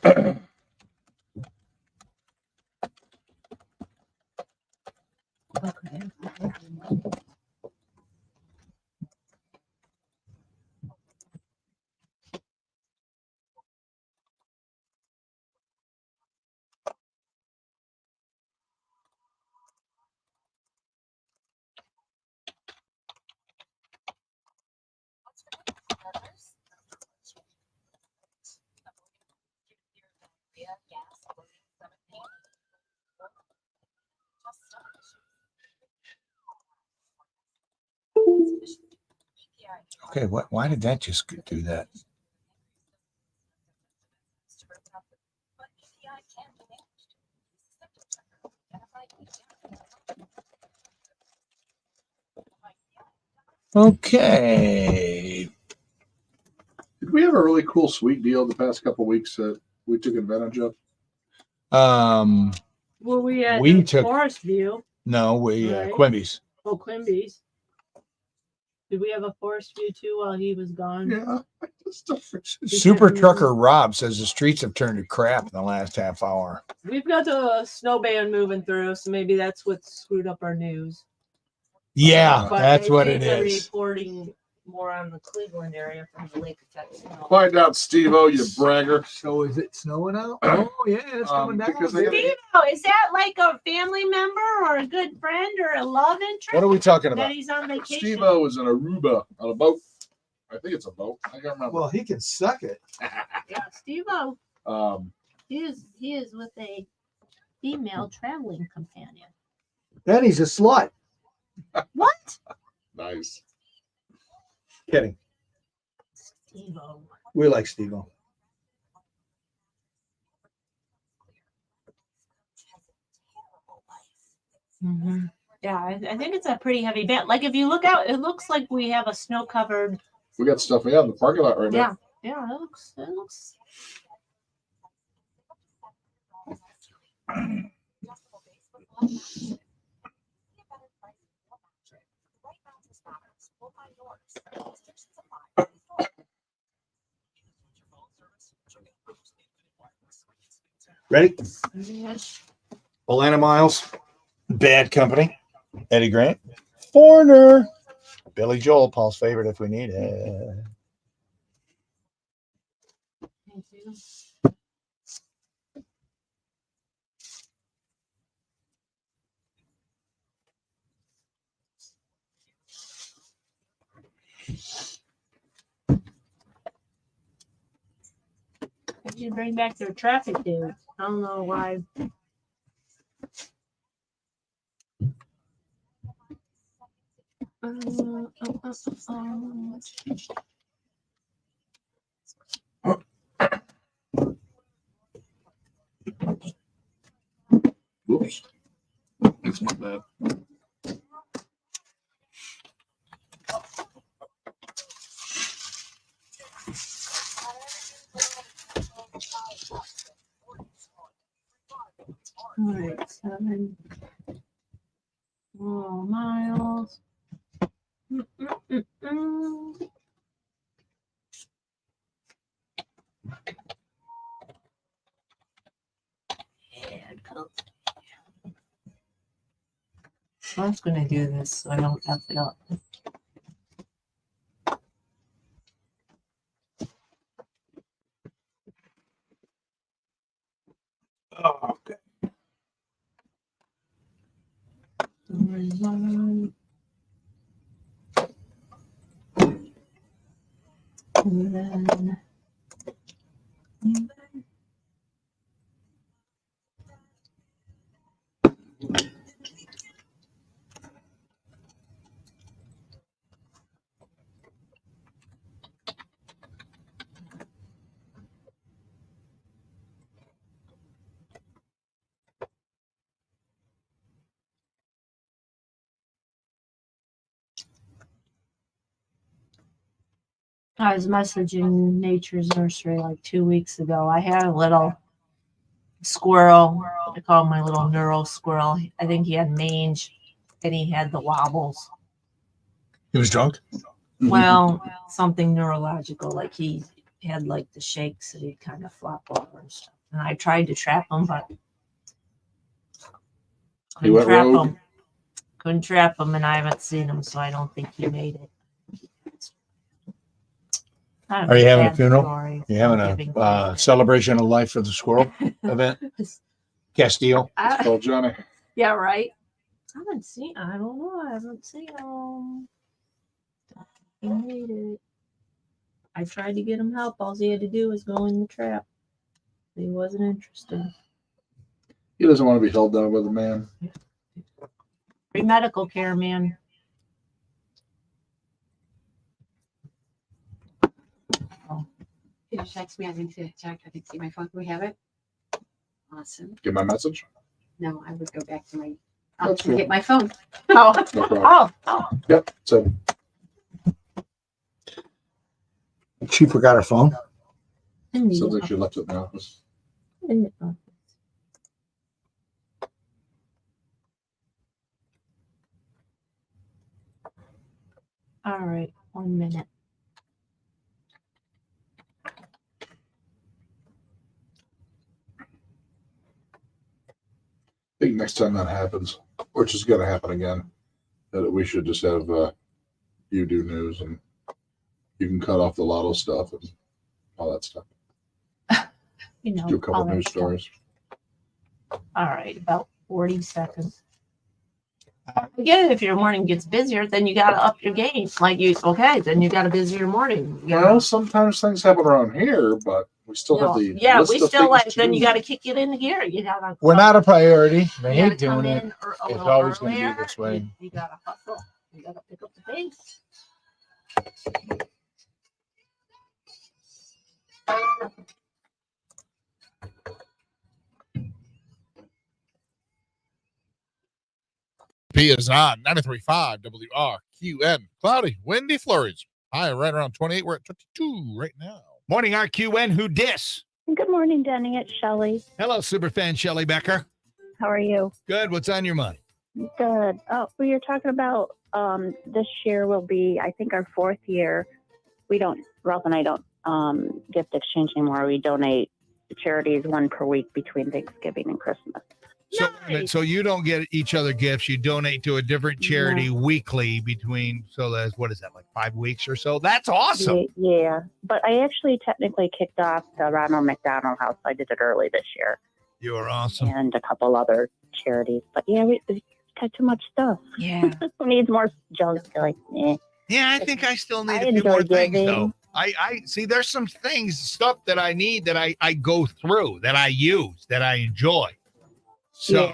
Okay, why did that just do that? Okay. Did we have a really cool sweet deal the past couple of weeks that we took advantage of? Well, we took Forest View. No, right? Quimby's. Oh, Quimby's. Did we have a forest view too while he was gone? Yeah. Super Trucker Rob says the streets have turned to crap in the last half hour. We've got a snow band moving through, so maybe that's what screwed up our news. Yeah, But that's I what think it they're is. reporting more on the Cleveland area from the lake effect snow. Find out, Steve-O, you bragger. So is it snowing out? Oh, yeah, it's coming down. Because they Steve-O, is that like a family member or a good friend or a love interest? What are we talking about? That he's on vacation. Steve-O is in Aruba on a boat. I think it's a boat. I can't remember. Well, he can suck it. Yeah, Steve-O. He is with a female traveling companion. Then he's a slut. What? Nice. Kidding. Steve-O. We like Steve-O. Mm-hmm. Yeah, I think it's a pretty heavy band. Like if you look out, it looks like we have a snow covered. We got stuff in the parking lot right now. Yeah, it looks. Ready? Yes. Atlanta Miles. Bad Company. Eddie Grant. Foreigner. Billy Joel, Paul's favorite if we need it. Thank you. They should bring back their traffic dude. I don't know why. Whoops. That's my bad. All right, 7 miles. I was going to do this so I don't F it up. Oh, okay. And then I was messaging Nature's Nursery like 2 weeks ago. I had a little squirrel. I call him my little neuro squirrel. I think he had mange and he had the wobbles. He was drunk? Well, something neurological. Like he had like the shakes and he'd kind of flop over and stuff. And I tried to trap him, but He went rogue? him. Couldn't trap him, and I haven't seen him, so I don't think he made it. Are you having a funeral? Story. You having a celebration of life for the squirrel event? Castillo. It's called Johnny. Yeah, right. I haven't seen. I don't know. I haven't seen him. He made it. I tried to get him help. All he had to do was go in the trap. He wasn't interested. He doesn't want to be held down with a man. Free medical care, man. You just text me. I didn't see it. Check. I didn't see my phone. Do we have it? Awesome. Get my message? No, I would go back to my. I'll That's cool. get my phone. Oh. No problem. Oh. Yep. So She forgot her phone. sounds like she left it in the office. All right, 1 minute. I think next time that happens, which is going to happen again, that we should just have you do news and you can cut off the lotto stuff and all that stuff. You know, Do a couple all that news stuff. stories. All right, about 40 seconds. Again, if your morning gets busier, then you got to up your game. Then you got a busier morning. Well, sometimes things happen around here, but we still have the list we of still things to then do. you got to kick it into gear. You got to. We're not a priority. I You hate gotta come doing it. in a It's little always going to earlier. be this way. You got to hustle. You got to pick up the pace. P is on 93.5 WRQN. Cloudy, windy flurries. High right around 28. We're at 22 right now. Morning, RQN. Who dis? Good morning, Denny. It's Shelley. Hello, superfan Shelley Becker. How are you? Good. What's on your mind? Good. Oh, we were talking about this year will be, I think, our 4th year. Ralph and I don't gift exchange anymore. We donate to charities 1 per week between Thanksgiving and Christmas. So, so you don't get each other gifts. You donate to a different charity weekly between, so that's, what is that, like 5 weeks or so? That's awesome. Yeah. But I actually technically kicked off the Ronald McDonald House. I did it early this year. You are awesome. And a couple other charities. But yeah, we got too much stuff. Yeah. Who needs more junk? Like, Yeah, I think I still need I a few enjoy more things, giving. though. I see there's some stuff that I need that I go through, that I use, that I enjoy. So,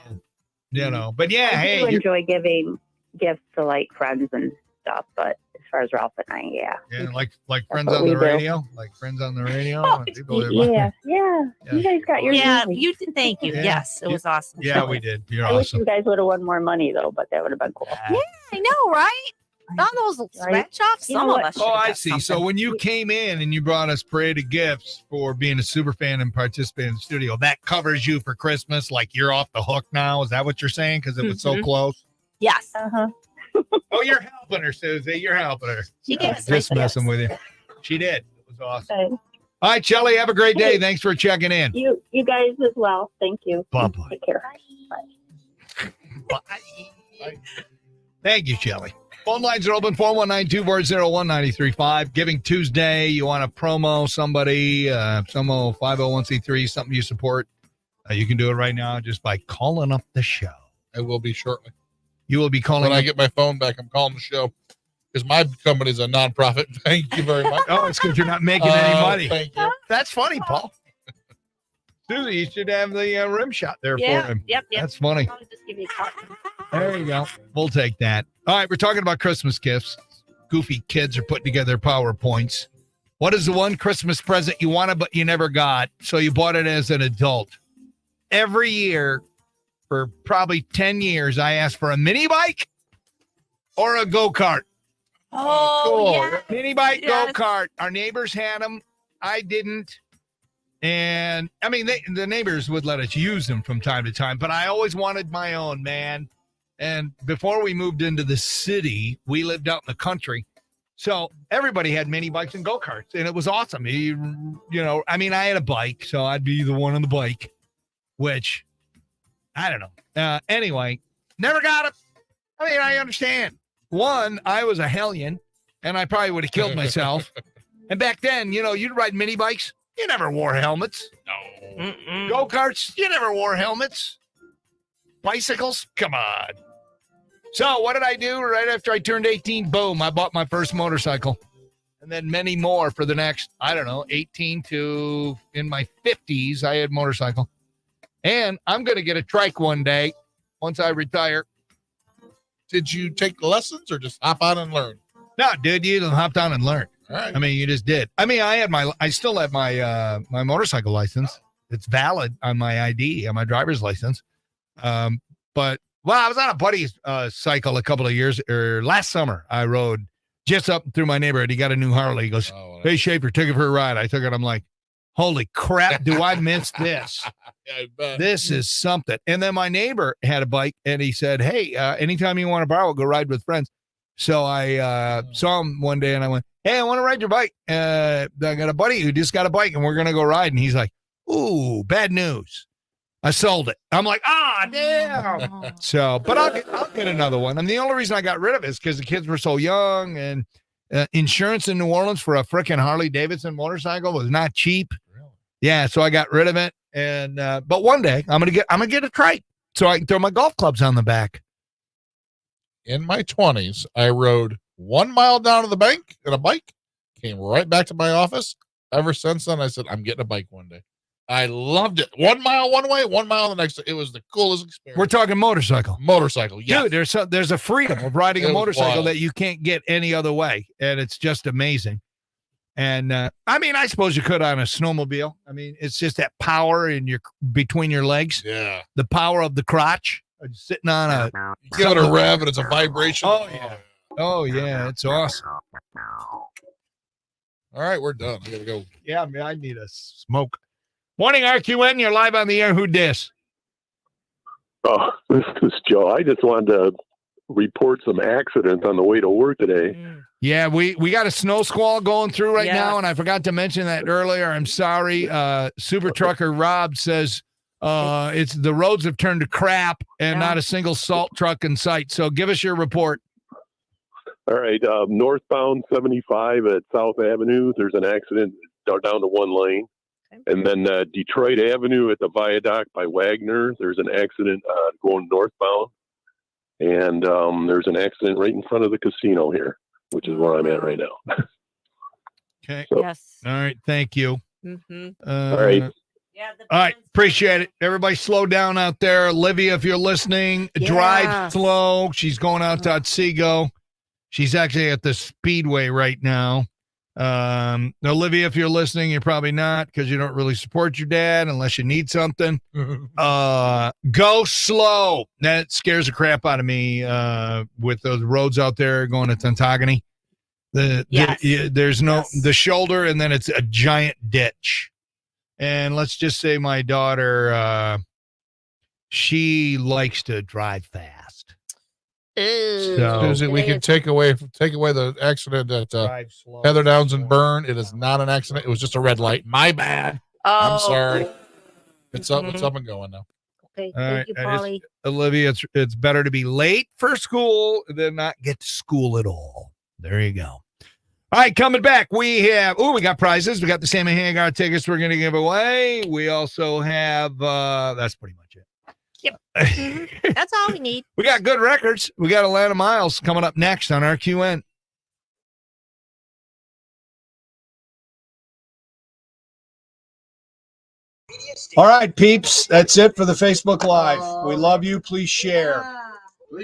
but yeah, I do enjoy giving gifts to like friends and stuff, but as far as Ralph and I, Yeah, like friends what on we the do. radio, like friends on the radio. People are- yeah. You guys got your you did. Thank you. Yeah. Yes, it was awesome. Yeah, we did. You're I wish awesome. you guys would have won more money though, but that would have been cool. Yeah, I know, right? All those scratch offs. You know Some of what? us. Oh, I see. So when you came in and you brought us parade of gifts for being a super fan and participating in the studio, that covers you for Christmas. Like you're off the hook now. Is that what you're saying? Because it was so close. Yes. Oh, you're helping her, Susie. You're helping her. She gets Just messing with you. She did. It was awesome. All right, Shelly, have a great day. Thanks for checking in. You guys as well. Thank you. Bye-bye. Take care. Bye. Thank you, Shelly. Phone lines are open, 419-240-1935. Giving Tuesday, you want to promo somebody, some 501c3, something you support, you can do it right now just by calling up the show. I will be shortly. You will be calling When I up- get my phone back, I'm calling the show because my company's a nonprofit. Thank you very much. Oh, it's because you're not making any money. Thank you. That's funny, Paul. Susie, you should have the rim shot there for him. Yep. That's funny. I'll just give you a call. There you go. We'll take that. All right, we're talking about Christmas gifts. Goofy kids are putting together PowerPoints. What is the one Christmas present you wanted but you never got, so you bought it as an adult? Every year, for probably 10 years, I asked for a mini bike or a go-kart. Oh, Cool. yeah. Mini bike, Yes. go-kart. Our neighbors had them. I didn't. And, I mean, the neighbors would let us use them from time to time, but I always wanted my own, man. And before we moved into the city, we lived out in the country. So everybody had mini bikes and go-karts, and it was awesome. You know, I mean, I had a bike, so I'd be the one on the bike, which, I don't know. Anyway, never got it. I mean, I understand. One, I was a hellion, and I probably would have killed myself. And back then, you know, you'd ride mini bikes. You never wore helmets. No. Go-karts, you never wore helmets. Bicycles, come on. So what did I do right after I turned 18? Boom, I bought my first motorcycle. And then many more for the next, 18 to in my 50s, I had motorcycle. And I'm going to get a trike one day once I retire. Did you take lessons or just hop on and learn? No, dude, you hopped on and learned. All right. I mean, you just did. I mean, I still have my my motorcycle license. It's valid on my ID, on my driver's license. But I was on a buddy's cycle a couple of years, or last summer. I rode just up through my neighborhood. He got a new Harley. He goes, "Hey, Schaefer, take it for a ride." I took it. I'm like, holy crap, do I miss this? Yeah, I bet. This is something. And then my neighbor had a bike, and he said, "Hey, anytime you want to borrow, go ride with friends." So I saw him one day and I went, hey, I want to ride your bike. I got a buddy who just got a bike and we're going to go ride. And he's like, ooh, bad news. I sold it. I'm like, damn. So, but I'll get another one. And the only reason I got rid of it is because the kids were so young, and insurance in New Orleans for a freaking Harley Davidson motorcycle was not cheap. Really? Yeah, so I got rid of it. And but one day I'm gonna get a trike so I can throw my golf clubs on the back. In my 20s, I rode 1 mile down to the bank in a bike, came right back to my office. Ever since then, I said, I'm getting a bike one day. I loved it. 1 mile one way, 1 mile the next. It was the coolest experience. We're talking motorcycle. Motorcycle, yeah. Dude, there's a freedom of riding a motorcycle that you can't get any other way, and it's just amazing. And I mean, I suppose you could on a snowmobile. I mean, it's just that power in between your legs. Yeah. The power of the crotch. Sitting on a. You give it a rev and it's a vibration. Oh yeah. Oh yeah, it's awesome. All right, we're done. I gotta go. Yeah, man, I need a smoke. Morning, RQN. You're live on the air. Who dis? Oh, this is Joe. I just wanted to report some accidents on the way to work today. Yeah, we got a snow squall going through right now, and I forgot to mention that earlier. I'm sorry. Super Trucker Rob says it's the roads have turned to crap and not a single salt truck in sight. So give us your report. All right, northbound 75 at South Avenue. There's an accident down to one lane. And then Detroit Avenue at the viaduct by Wagner, there's an accident going northbound. And there's an accident right in front of the casino here, which is where I'm at right now. Okay. So, yes. All right. Thank you. Mm-hmm. All right. All right. Appreciate it. Everybody slow down out there. Olivia, if you're listening, drive slow. She's going out to Otsego. She's actually at the Speedway right now. Olivia, if you're listening, you're probably not because you don't really support your dad unless you need something. Go slow. That scares the crap out of me with those roads out there going to Tantagony. There's the shoulder, and then it's a giant ditch. And let's just say my daughter, she likes to drive fast. Susie, we can take away the accident at Heather Downs and Burn. It is not an accident. It was just a red light. My bad. I'm sorry. It's up. It's up and going now. Okay. All right, Thank you, Polly. Olivia, it's better to be late for school than not get to school at all. There you go. All right, coming back, we got prizes. We got the Sammy Hagar tickets we're going to give away. We also have, that's pretty much it. Yep. That's all we need. We got good records. We got Atlanta Miles coming up next on RQN. All right, peeps. That's it for the Facebook Live. We love you. Please share.